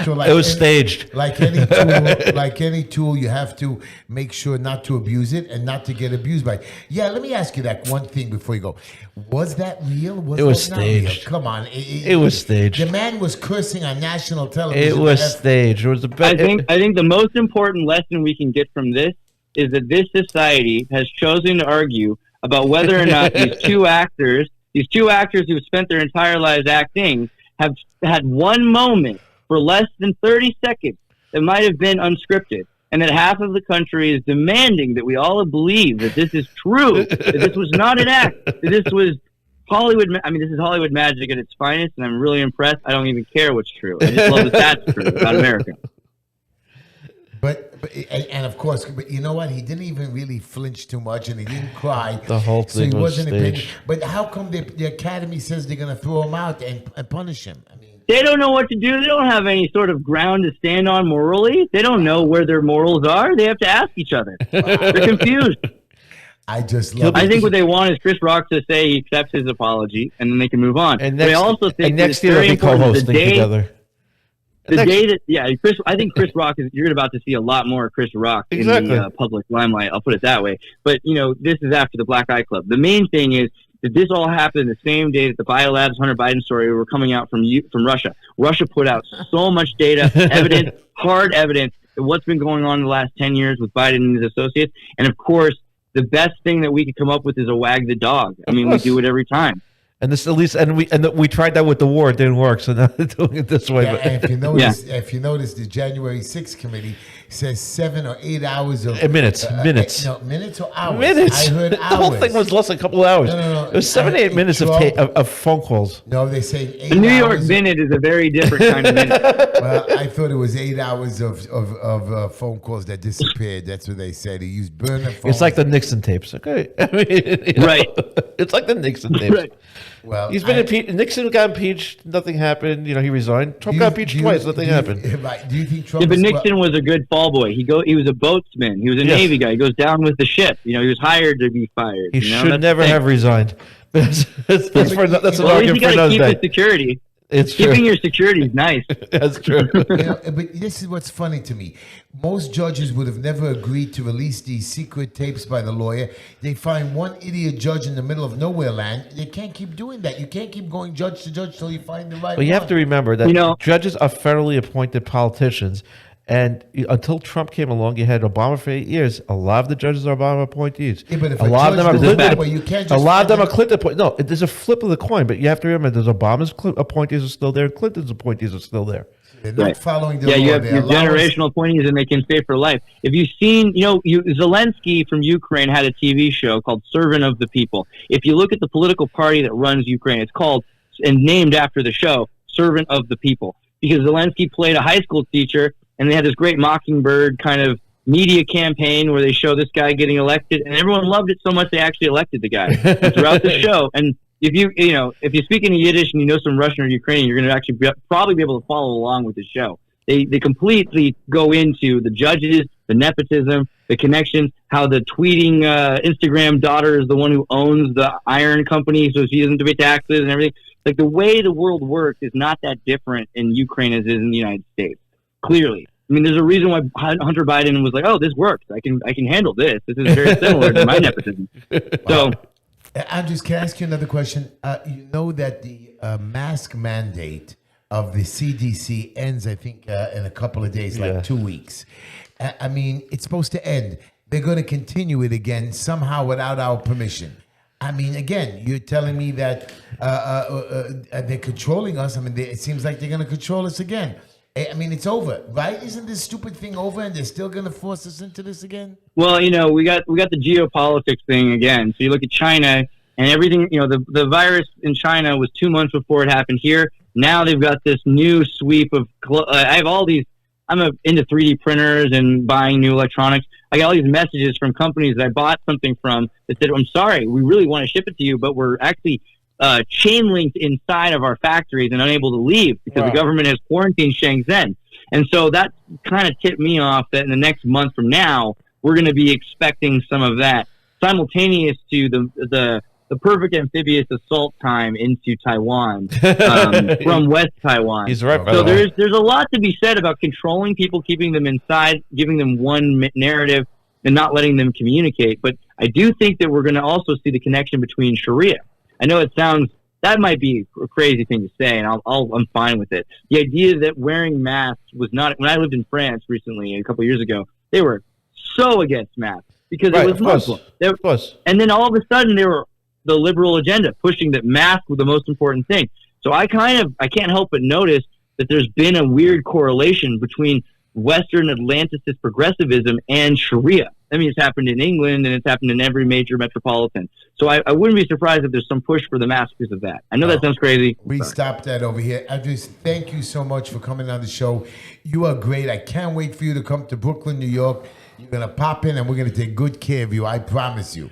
of all, it was staged. Like any tool, you have to make sure not to abuse it and not to get abused by it. Yeah, let me ask you that one thing before you go. Was that real? It was staged. Real? Come on. It was staged. The man was cursing on national television. It was staged. It was the best. I think the most important lesson we can get from this is that this society has chosen to argue about whether or not these two actors who spent their entire lives acting, have had one moment for less than 30 seconds that might have been unscripted, and that half of the country is demanding that we all believe that this is true, that this was not an act, that this was Hollywood. I mean, this is Hollywood magic at its finest, and I'm really impressed. I don't even care what's true. I just love that that's true about America. And of course, but you know what? He didn't even really flinch too much, and he didn't cry. The whole thing was staged. But how come the Academy says they're going to throw him out and punish him? I mean, they don't know what to do. They don't have any sort of ground to stand on morally. They don't know where their morals are. They have to ask each other. They're confused. I just love. I think what they want is Chris Rock to say he accepts his apology, and then they can move on. And next, they also think next year they'll be co-hosting together. I think Chris Rock you're about to see a lot more Chris Rock in the public limelight. I'll put it that way. But this is after the Black Eye Club. The main thing is that this all happened the same day that the Biolabs Hunter Biden story were coming out from Russia. Russia put out so much data, evidence, hard evidence of what's been going on in the last 10 years with Biden and his associates. And of course, the best thing that we could come up with is a wag the dog. I mean, we do it every time. And this at least, we tried that with the war, it didn't work. So now they're doing it this way. Yeah, and if you notice, the January 6th committee says 7 or 8 hours of minutes. Minutes or hours. Minutes. I heard hours. The whole thing was less than a couple of hours. No. It was 7 to 8 minutes of phone calls. No, they say 8 hours. The New York minute is a very different kind of minute. Well, I thought it was 8 hours of phone calls that disappeared. That's what they said. He used burner phones. It's like the Nixon tapes. Okay, right. It's like the Nixon tapes. Right. Well, He's been impeached. Nixon got impeached. Nothing happened. He resigned. Trump got impeached twice. Nothing happened. Do you think Trump? Yeah, but Nixon was a good fall boy. He was a boatsman. He was a Navy guy. He goes down with the ship. He was hired to be fired. He should never have resigned. That's an argument for another day. Keep his security. It's true. Keeping your security is nice. That's true. But this is what's funny to me. Most judges would have never agreed to release these secret tapes by the lawyer. They find one idiot judge in the middle of nowhere land. They can't keep doing that. You can't keep going judge to judge till you find the right one. Well, you have to remember that judges are federally appointed politicians. And until Trump came along, you had Obama for 8 years. A lot of the judges are Obama appointees. Yeah, but if a lot of them are Clinton. You can't just a lot of them are Clinton appointees. No, there's a flip of the coin. But you have to remember, there's Obama's appointees are still there, and Clinton's appointees are still there. They're not following the law. You have your generational appointees, and they can stay for life. If you've seen, Zelensky from Ukraine had a TV show called Servant of the People. If you look at the political party that runs Ukraine, it's called and named after the show Servant of the People, because Zelensky played a high school teacher. And they had this great Mockingbird kind of media campaign where they show this guy getting elected, and everyone loved it so much they actually elected the guy throughout the show. And if you speak any Yiddish and you know some Russian or Ukrainian, you're going to actually probably be able to follow along with the show. They completely go into the judges, the nepotism, the connections, how the tweeting Instagram daughter is the one who owns the iron company, so she doesn't pay taxes and everything. Like, the way the world works is not that different in Ukraine as it is in the United States. Clearly. I mean, there's a reason why Hunter Biden was like, "Oh, this works. I can handle this. This is very similar to my nepotism." So, Andreas, can I ask you another question? You know that the mask mandate of the CDC ends, I think, in a couple of days, like 2 weeks. I mean, it's supposed to end. They're going to continue it again somehow without our permission. I mean, again, you're telling me that they're controlling us. I mean, it seems like they're going to control us again. I mean, it's over, right? Isn't this stupid thing over, and they're still going to force us into this again? Well, we got the geopolitics thing again. So you look at China and everything. The virus in China was 2 months before it happened here. Now they've got this new sweep of. I have all these. I'm into 3D printers and buying new electronics. I got all these messages from companies that I bought something from that said, "I'm sorry, we really want to ship it to you, but we're actually." Chain linked inside of our factories and unable to leave because the government has quarantined Shenzhen. And so that kind of tipped me off that in the next month from now, we're going to be expecting some of that simultaneous to the perfect amphibious assault time into Taiwan from West Taiwan. He's right. So there's a lot to be said about controlling people, keeping them inside, giving them one narrative and not letting them communicate. But I do think that we're going to also see the connection between Sharia. I know that might be a crazy thing to say, and I'm fine with it. The idea that wearing masks was not, when I lived in France recently, a couple of years ago, they were so against masks because it was Muslim. Of course. And then all of a sudden, they were the liberal agenda, pushing that masks were the most important thing. So I can't help but notice that there's been a weird correlation between Western Atlanticist progressivism and Sharia. I mean, it's happened in England, and it's happened in every major metropolitan. So I wouldn't be surprised if there's some push for the mask because of that. I know that sounds crazy. We stopped that over here. Andreas, thank you so much for coming on the show. You are great. I can't wait for you to come to Brooklyn, New York. You're going to pop in, and we're going to take good care of you. I promise you.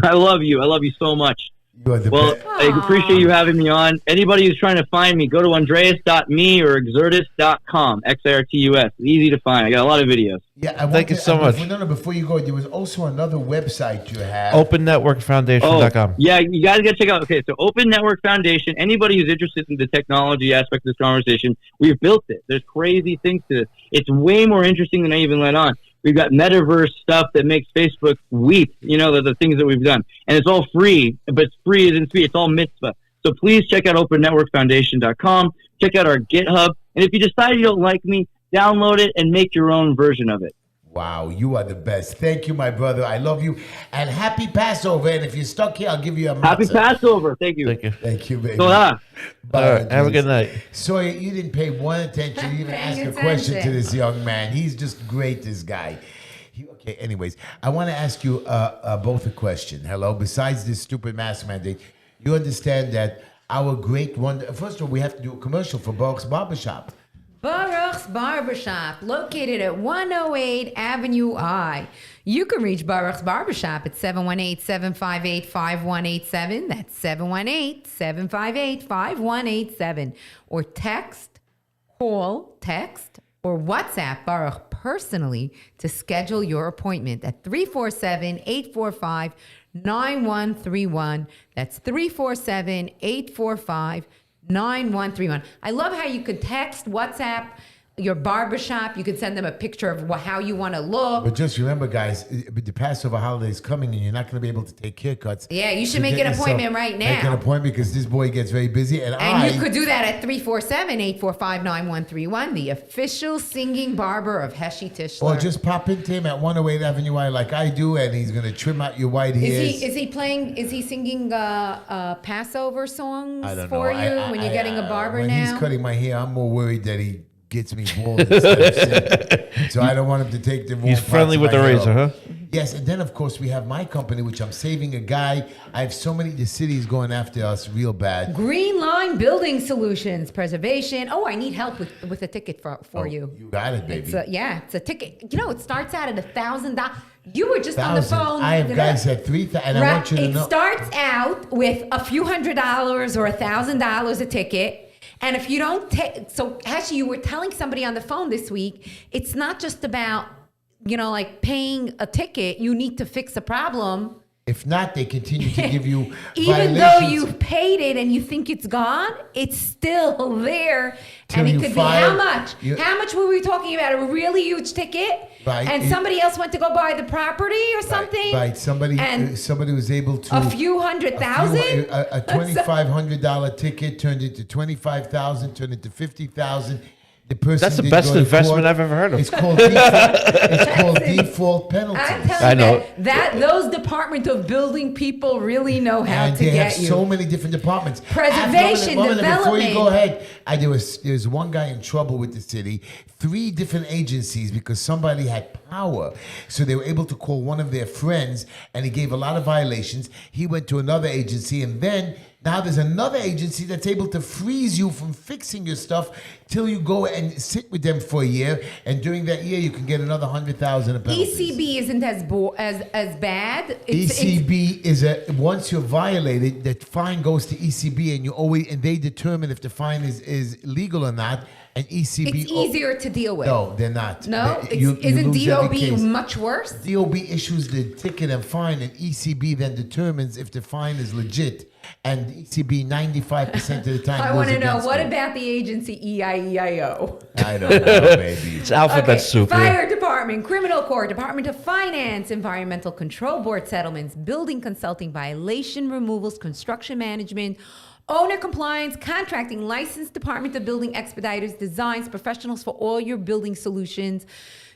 I love you. I love you so much. You are the best. I appreciate you having me on. Anybody who's trying to find me, go to Andreas.me or Zirtus.com, Xirtus. Easy to find. I got a lot of videos. Yeah, thank you so much. Before you go, there was also another website you have. OpenNetworkFoundation.com. Yeah, you guys got to check out. Okay, so Open Network Foundation, anybody who's interested in the technology aspect of this conversation, we've built it. There's crazy things to this. It's way more interesting than I even let on. We've got metaverse stuff that makes Facebook weep, the things that we've done. And it's all free, but free isn't free. It's all mitzvah. So please check out OpenNetworkFoundation.com. Check out our GitHub. And if you decide you don't like me, download it and make your own version of it. Wow, you are the best. Thank you, my brother. I love you. And happy Passover. And if you're stuck here, I'll give you a matzah. Happy Passover. Thank you. Thank you, baby. Bye. All right, have a good night. Sawyer, you didn't pay one attention. You even ask a question to this young man. He's just great, this guy. Okay, anyways, I want to ask you both a question. Hello, besides this stupid mask mandate, you understand that our great one, first of all, we have to do a commercial for Bob's Barbershop. Baruch's Barbershop, located at 108 Avenue I. You can reach Baruch's Barbershop at 718-758-5187. That's 718-758-5187. Or text, or WhatsApp Baruch personally to schedule your appointment at 347-845-9131. That's 347-845-9131. I love how you could text, WhatsApp your barbershop. You could send them a picture of how you want to look. But just remember, guys, the Passover holiday is coming, and you're not going to be able to take haircuts. Yeah, you should make an appointment right now. Make an appointment because this boy gets very busy, and you could do that at 347-845-9131, the official singing barber of Heshy Tischler. Or just pop into him at 108 Avenue I like I do, and he's going to trim out your white hairs. Is he singing Passover songs I don't for know. you when you're getting a barber when now? When he's cutting my hair, I'm more worried that he gets me bald instead of sick. So I don't want him to take the wrong He's friendly with the razor, huh? Yes, and then of course we have my company, which I'm saving a guy. I have so many the cities going after us real bad. Green Line Building Solutions, preservation. Oh, I need help with a ticket for you. You got it, baby. It's a ticket. You know, it starts out at $1,000. You were just on the phone. I have guys at $3,000, and I want you to know. It starts out with a few $100s or $1,000 a ticket. And if you don't take, so actually you were telling somebody on the phone this week, it's not just about, like paying a ticket. You need to fix a problem. If not, they continue to give you even though you've paid it and you think it's gone, it's still there. And it could be how much? How much were we talking about? A really huge ticket? Right. And somebody else went to go buy the property or something? Right. Somebody was able to. A few $100,000? A $2,500 ticket turned into $25,000, turned into $50,000. The person That's the best investment I've ever heard of. It's called default penalties. I'm telling you that those Department of Building people really know how to get you. And they have so many different departments. Preservation, development. Before you go ahead, there's one guy in trouble with the city, 3 different agencies because somebody had power. So they were able to call one of their friends, and he gave a lot of violations. He went to another agency, and then now there's another agency that's able to freeze you from fixing your stuff till you go and sit with them for a year, and during that year you can get another $100,000 penalties. ECB isn't as bad. ECB is once you're violated, the fine goes to ECB, and they determine if the fine is legal or not. And ECB, it's easier to deal with. No, they're not. No, isn't DOB much worse? DOB issues the ticket and fine, and ECB then determines if the fine is legit. And ECB 95% of the time. I want to know, what about the agency EIEIO? I don't know, baby. It's alphabet soup. Fire department, criminal court, Department of Finance, Environmental Control Board settlements, building consulting, violation removals, construction management, owner compliance, contracting, licensed Department of Building expediters, designs, professionals for all your building solutions.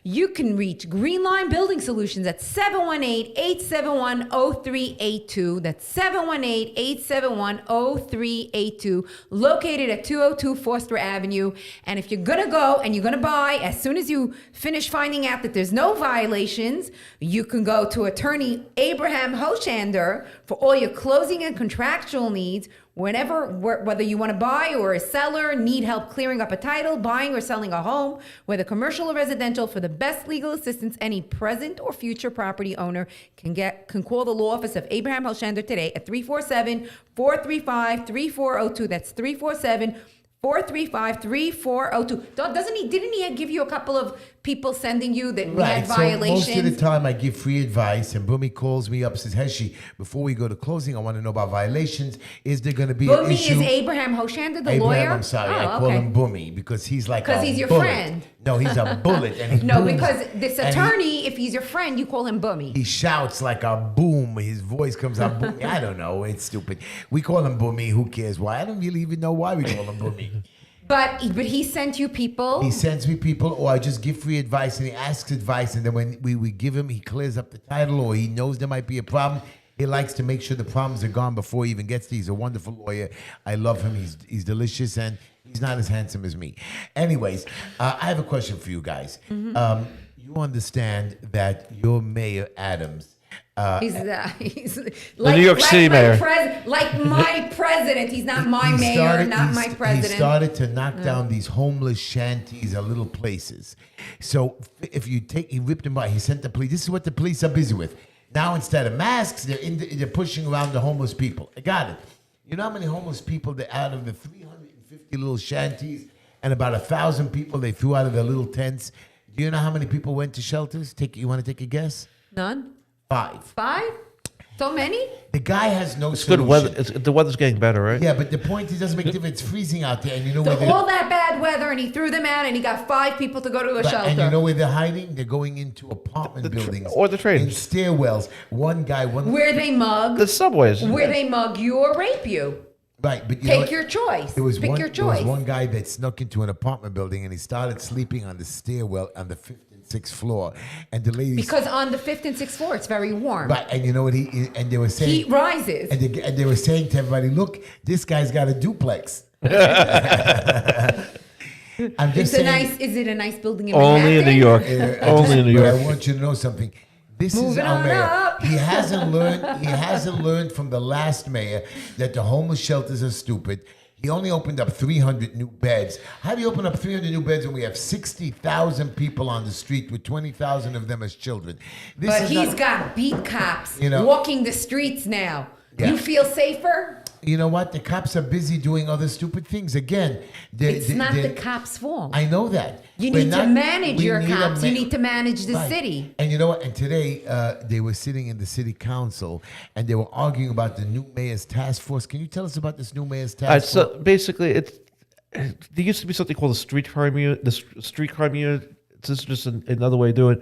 You can reach Green Line Building Solutions at 718-871-0382. That's 718-871-0382, located at 202 Foster Avenue. And if you're going to go and you're going to buy, as soon as you finish finding out that there's no violations, you can go to attorney Abraham Hoshander for all your closing and contractual needs. Whether you want to buy or a seller, need help clearing up a title, buying or selling a home, whether commercial or residential, for the best legal assistance any present or future property owner can call the law office of Abraham Hoshander today at 347-435-3402. That's 347-435-3402. Didn't he give you a couple of people sending you that had violations? So most of the time I give free advice, and Bumi calls me up and says, Heshy, before we go to closing, I want to know about violations. Is there going to be an issue? Bumi is Abraham Hoshander, the lawyer? I'm sorry. I call him Bumi because he's like because he's your bullet. friend. No, he's a bullet. And he no, booms, because this attorney, if he's your friend, you call him Bumi. He shouts like a boom. His voice comes out boom. I don't know. It's stupid. We call him Bumi. Who cares why? I don't really even know why we call him Bumi. But he sent you people? He sends me people, or I just give free advice, and he asks advice, and then when we give him, he clears up the title, or he knows there might be a problem. He likes to make sure the problems are gone before he even gets to. He's a wonderful lawyer. I love him. He's delicious, and he's not as handsome as me. Anyways, I have a question for you guys. Mm-hmm. You understand that your Mayor Adams He's like, New York City mayor. Like my president. He's not my mayor, not my president. He started to knock down these homeless shanties or little places. So if you take, he ripped them by. He sent the police. This is what the police are busy with. Now instead of masks, they're pushing around the homeless people. I got it. You know how many homeless people out of the 350 little shanties and about 1,000 people they threw out of their little tents? Do you know how many people went to shelters? You want to take a guess? None. 5. 5? So many? The guy has no It's solution. good weather. The weather's getting better, right? Yeah, but the point is, it doesn't make a difference. It's freezing out there, and you know where All that bad weather, and he threw them out, and he got 5 people to go to a shelter. And you know where they're hiding? They're going into apartment buildings or the trains. in stairwells. One guy, where they mug. The subways. Where they mug you or rape you. Right, but Take your choice. Pick your choice. There was one guy that snuck into an apartment building, and he started sleeping on the stairwell on the 5th and 6th floor, and the ladies. Because on the 5th and 6th floor, it's very warm. Right, and you know what and they were saying. Heat rises. And they were saying to everybody, "Look, this guy's got a duplex." I'm just saying. Is it a nice building in Only in New York. Only in New But York. I want you to know something. This Moving is our on mayor. up. He hasn't learned from the last mayor that the homeless shelters are stupid. He only opened up 300 new beds. How do you open up 300 new beds when we have 60,000 people on the street with 20,000 of them as children? But he's got beat cops You know- walking the streets now. Yeah. You feel safer? You know what? The cops are busy doing other stupid things. Again, It's not the cops' fault. I know that. You We're need to not- manage we your need a cops. You need to manage the Right. city. And you know what? And today they were sitting in the city council and they were arguing about the new mayor's task force. Can you tell us about this new mayor's task force? So basically, there used to be something called the street crime unit. The street crime unit. This is just another way to do it.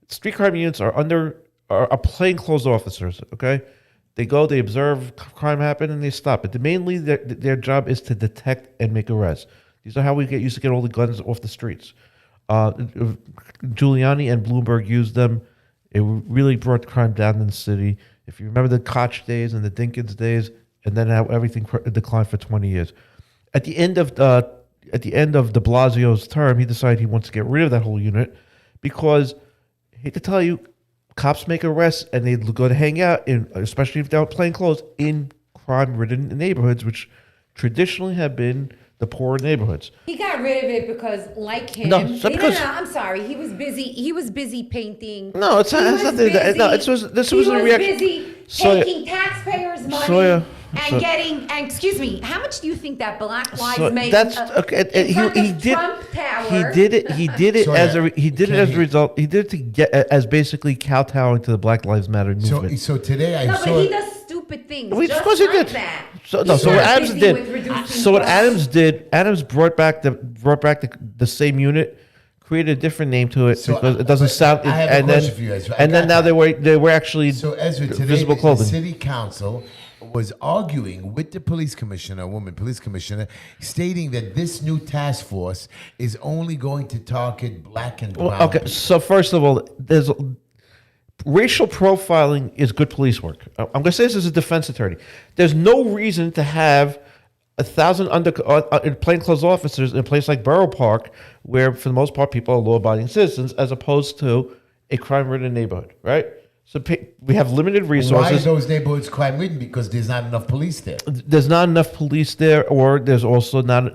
Street crime units are plainclothes officers. Okay, they go, they observe crime happen, and they stop it. Mainly, their job is to detect and make arrests. These are how we used to get all the guns off the streets. Giuliani and Bloomberg used them. It really brought crime down in the city. If you remember the Koch days and the Dinkins days, and then how everything declined for 20 years. At the end of De Blasio's term, he decided he wants to get rid of that whole unit because, I hate to tell you, cops make arrests and they go to hang out, especially if they're plain clothes, in crime-ridden neighborhoods, which traditionally have been the poorer neighborhoods. He got rid of it because, like him, I'm sorry, he was busy. He was busy painting. No, it's not. It's not that. No, this was a reaction. Busy taking taxpayers' money and excuse me, how much do you think that Black Lives Matter? That's okay. He did. Trump Tower. He did it. He did it as a result. He did it to get as basically kowtowing to the Black Lives Matter movement. So today I saw. But he does stupid things. Well, just of course he like did. That. So what Adams did. So what crime. Adams brought back the same unit, created a different name to it So, because it doesn't sound. I have a and then question for you guys. and then now they were actually So Ezra, today visible the clothing. city council was arguing with the police commissioner, stating that this new task force is only going to target black and brown. Well, okay, so first of all, racial profiling is good police work. I'm going to say this as a defense attorney. There's no reason to have 1,000 plainclothes officers in a place like Borough Park, where for the most part people are law-abiding citizens, as opposed to a crime-ridden neighborhood, right? So we have limited resources. Why are those neighborhoods crime-ridden? Because there's not enough police there. There's not enough police there, or there's also not.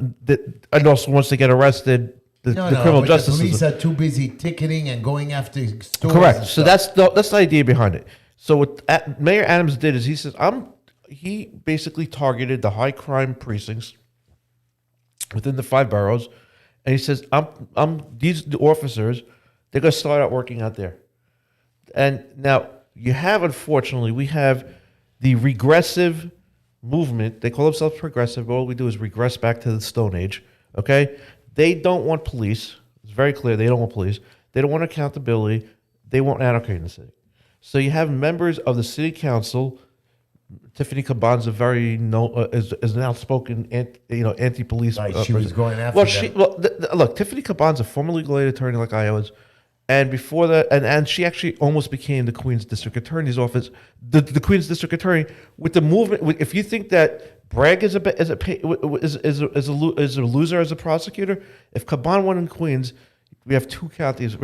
And also, once they get arrested, the criminal justice the police system. are too busy ticketing and going after stores. Correct. and So stuff. that's the idea behind it. So what Mayor Adams did is he says he basically targeted the high crime precincts within the 5 boroughs, and he says these officers, they're going to start out working out there. And now we have the regressive movement. They call themselves progressive, but all we do is regress back to the Stone Age. Okay, they don't want police. It's very clear they don't want police. They don't want accountability. They want anarchy in the city. So you have members of the city council. Tiffany Caban's is an outspoken anti-police. Right, she was going after them. Look, Tiffany Caban's a former legal aid attorney like I was. And before that, and she actually almost became the Queen's District Attorney's office, the Queen's District Attorney with the movement. If you think that Bragg is a loser as a prosecutor, if Caban won in Queens, we have 2 counties.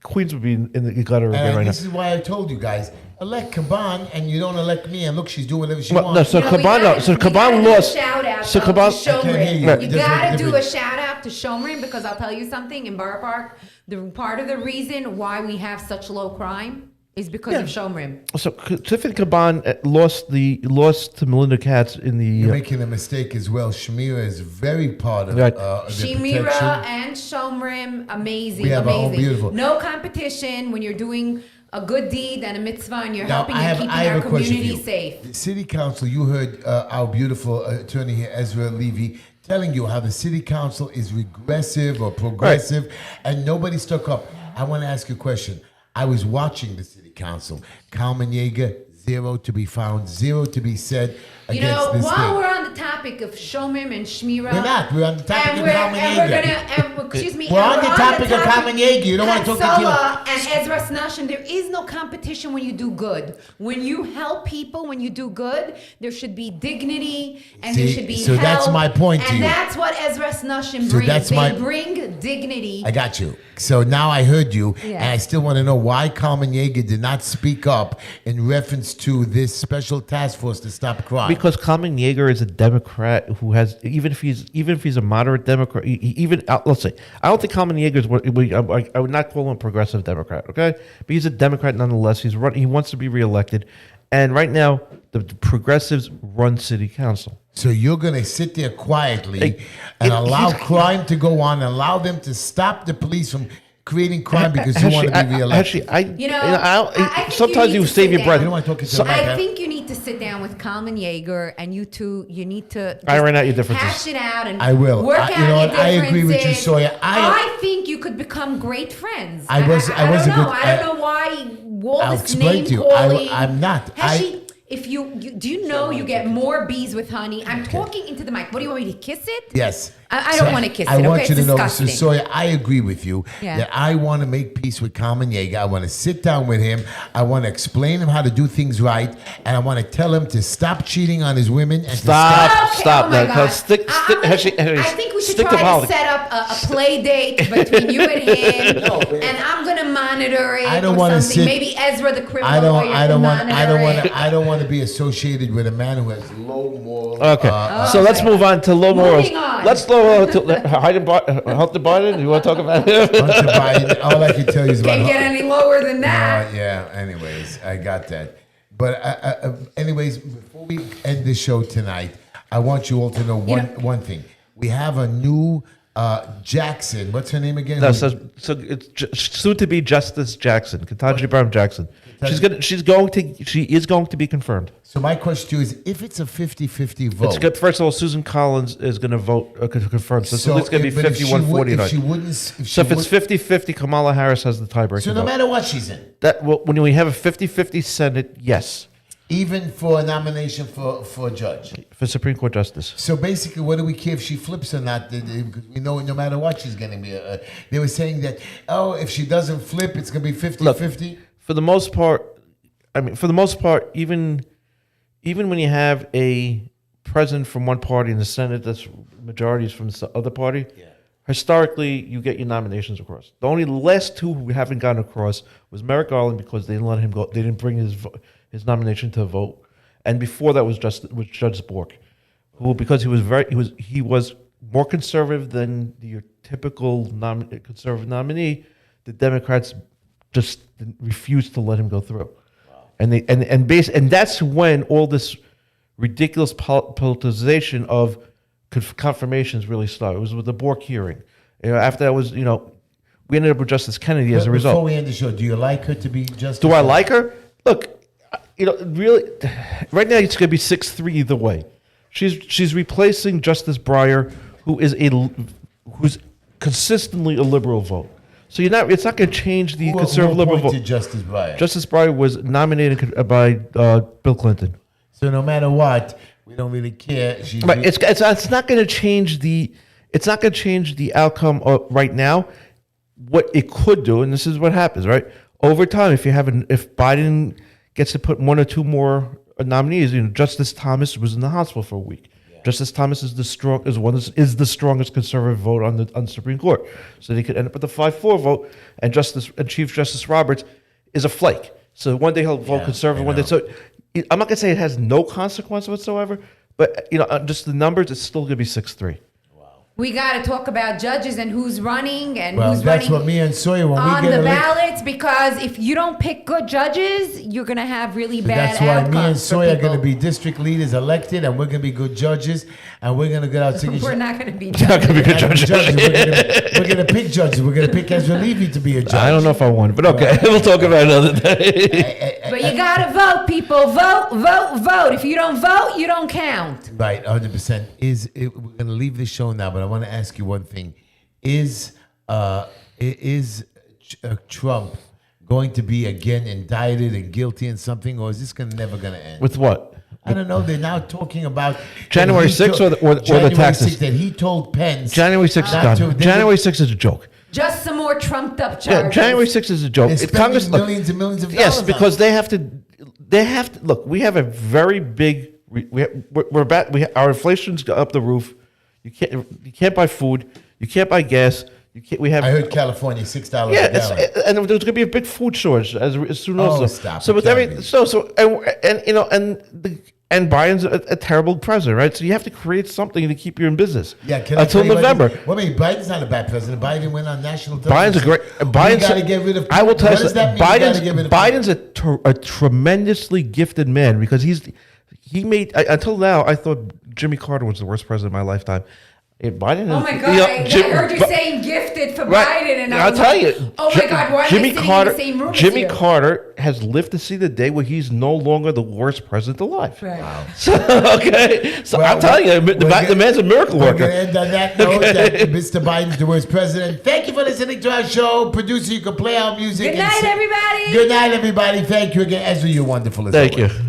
Queens would be in the gutter again And right now. this is why I told you guys, elect Caban, and you don't elect me. And look, she's doing whatever she Well, no, wants. so Caban, so Caban lost. Shout out So to Caban, I can't hear Shomrim. you. Right. You There's gotta a do a different- shout out to Shomrim because I'll tell you something. In Borough Park, the part of the reason why we have such low crime is because of Shomrim. so Tiffany Caban lost to Melinda Katz in You're the. making a mistake as well. Shemira is very part of Right. the Shemira protection. and Shomrim, amazing, We have our own amazing. beautiful- No competition when you're doing a good deed and a mitzvah and you're Now, helping and keeping our a question for community you. safe. The city council, you heard our beautiful attorney here, Ezra Levy, telling you how the city council is regressive or progressive, and nobody stuck up. I want to ask you a question. I was watching the city council. Kalman Yeager, 0 to be found, 0 to be said You against know, this while thing. we're on the topic of Shomrim and Shmira, We're not. We're on the topic and of we're, Kalman and we're Yeager. gonna, excuse me, We're and on the topic of Kalman Yeager. You don't want to talk to Hatzolah and Ezra Snashin, there is no competition when you do good. When you help people, when you do good, there should be dignity and there See, should be so help. that's my point to and you. that's what Ezra Snashin So brings. that's They my- bring dignity. I got you. So now I heard you, Yeah. and I still want to know why Kalman Yeager did not speak up in reference to this special task force to stop crime. Because Kalman Yeager is a Democrat who has, even if he's a moderate Democrat, let's say, I don't think Kalman Yeager is I would not call him a progressive Democrat, okay? But he's a Democrat nonetheless. He wants to be reelected, and right now the progressives run city council. So you're going to sit there quietly Hey, and it- allow he's- crime to go on, and allow them to stop the police from creating crime because you want to be reelected. Actually, You know, I I think sometimes you you need to save sit your down. breath. You don't want to talk into So- the mic, huh? I think you need to sit down with Kalman Yeager and you two, you need to just Iron out your differences. hash it out and I will. work I- out you know your what? I agree with you, differences. Sawyer. I think you could become great friends. I was a don't know. good- I don't know why all I'll this explain name to you. calling. I'm not. Heshy, if you do you know you get more bees with honey? I'm talking into the mic. What do you want me to kiss it? Yes. I don't wanna kiss I it, want okay? you to It's know, disgusting. Mr. Sawyer, I agree with you Yeah. that I want to make peace with Kalman Yeager. I want to sit down with him. I want to explain him how to do things right. And I want to tell him to stop cheating on his women and to Stop. Okay, Stop oh my that. God. Stick- Heshy, I think we should stick to try to politics. set up a play date between you and him, and I'm gonna monitor it. I don't or wanna something. sit- Maybe Ezra the criminal I don't. lawyer I don't can want. I don't monitor want. it. I don't want to be associated with a man who has low moral. Okay, so let's move on to low morals. Moving on. Let's go to Hunter Biden. You want to talk about him? Hunter Biden. All I can tell you is about. Can't get any lower than that. Yeah. Anyways, I got that. But anyways, before we end the show tonight, I want you all to know one thing. We have a new Jackson. What's her name again? No, so it's soon to be Justice Jackson, Ketanji Brown Jackson. She is going to be confirmed. So my question to you is, if it's a 50-50 vote, It's good. First of all, Susan Collins is going to vote confirm. So it's at least going to be but if she 51-49. If she wouldn't, So if it's 50-50, Kamala Harris has the tiebreaker. so no vote. matter what she's in, When we have a 50-50 Senate, yes, even for a nomination for judge. for Supreme Court Justice. So basically, what do we care if she flips or not? Because we know no matter what she's going to be. They were saying that, if she doesn't flip, it's going to be 50-50. For the most part, even when you have a president from one party in the Senate that's majorities from the other party, historically you get your nominations across. The only last two we haven't gotten across was Merrick Garland because they didn't let him go. They didn't bring his nomination to a vote, and before that was Judge Bork, who because he was more conservative than your typical conservative nominee, the Democrats just refused to let him go through. And that's when all this ridiculous politicization of confirmations really started. It was with the Bork hearing. After that was, we ended up with Justice Kennedy as a result. Before we end the show, do you like her to be justice? Do I like her? Look, really, right now it's going to be 6-3 either way. She's replacing Justice Breyer, who's consistently a liberal vote. So it's not going to change the conservative liberal vote. Justice Breyer. Justice Breyer was nominated by Bill Clinton. So no matter what, we don't really care. But it's not going to change the outcome right now. What it could do, and this is what happens, right? Over time, if Biden gets to put one or two more nominees, Justice Thomas was in the hospital for a week. Justice Thomas is the strongest conservative vote on the Supreme Court. So they could end up with a 5-4 vote, and Chief Justice Roberts is a flake. So one day he'll vote conservative, one day. So I'm not gonna say it has no consequence whatsoever, but just the numbers, it's still gonna be 6-3. We got to talk about judges and who's running and Well, who's that's running what me and Sawyer, when on we get the elected. ballots, because if you don't pick good judges, you're going to have really bad That's why outcomes me and for Sawyer are going to people. be district leaders elected, and we're going to be good judges, and we're going to get our signature. We're not going to be Not gonna be good judges. We're going to pick judges. We're going to pick Ezra Levy to be a judge. I don't know if I won, but okay, we'll talk about it another day. But you got to vote, people. Vote, vote, vote. If you don't vote, you don't count. Right, 100%. We're going to leave the show now, but I want to ask you one thing. Is Trump going to be again indicted and guilty in something, or is this never going to end? With what? I don't know. They're now talking about January 6th or the January taxes? 6th that he told Pence. January 6th is not done. to- January 6th is a joke. Just some more trumped up charges. Yeah, January 6th is a joke. They're If spending look, millions and millions of dollars. yes, on because it. they have to look. We have a very big. Our inflation's up the roof. You can't buy food. You can't buy gas. You can't. We have. I heard California $6 Yeah, a gallon. and there's going to be a big food shortage as soon as. Oh, stop So it, with can't every be. and Biden's a terrible president, right? So you have to create something to keep you in business. Yeah, can I until tell you what November. this- Well, I mean, Biden's not a bad president. Biden went on national Biden's television. a great. Biden's. We got to get rid of. I will tell what you, does that something. mean? We gotta get rid of- Biden's a tremendously gifted man because he made until now. I thought Jimmy Carter was the worst president of my lifetime. Biden. Oh my God! I heard you saying gifted for Biden, and I'll tell you. oh my God! Why Jimmy am I sitting Carter. in the same room as Jimmy you? Carter has lived to see the day where he's no longer the worst president alive. Right. So, okay, so Well, I'm telling you, the man's a miracle We're worker. going to end on that note that Mr. Biden's the worst president. Thank you for listening to our show. Producer, you can play our music. Good night, everybody. Good night, everybody. Thank you again. Ezra, you're wonderful as Thank always. you.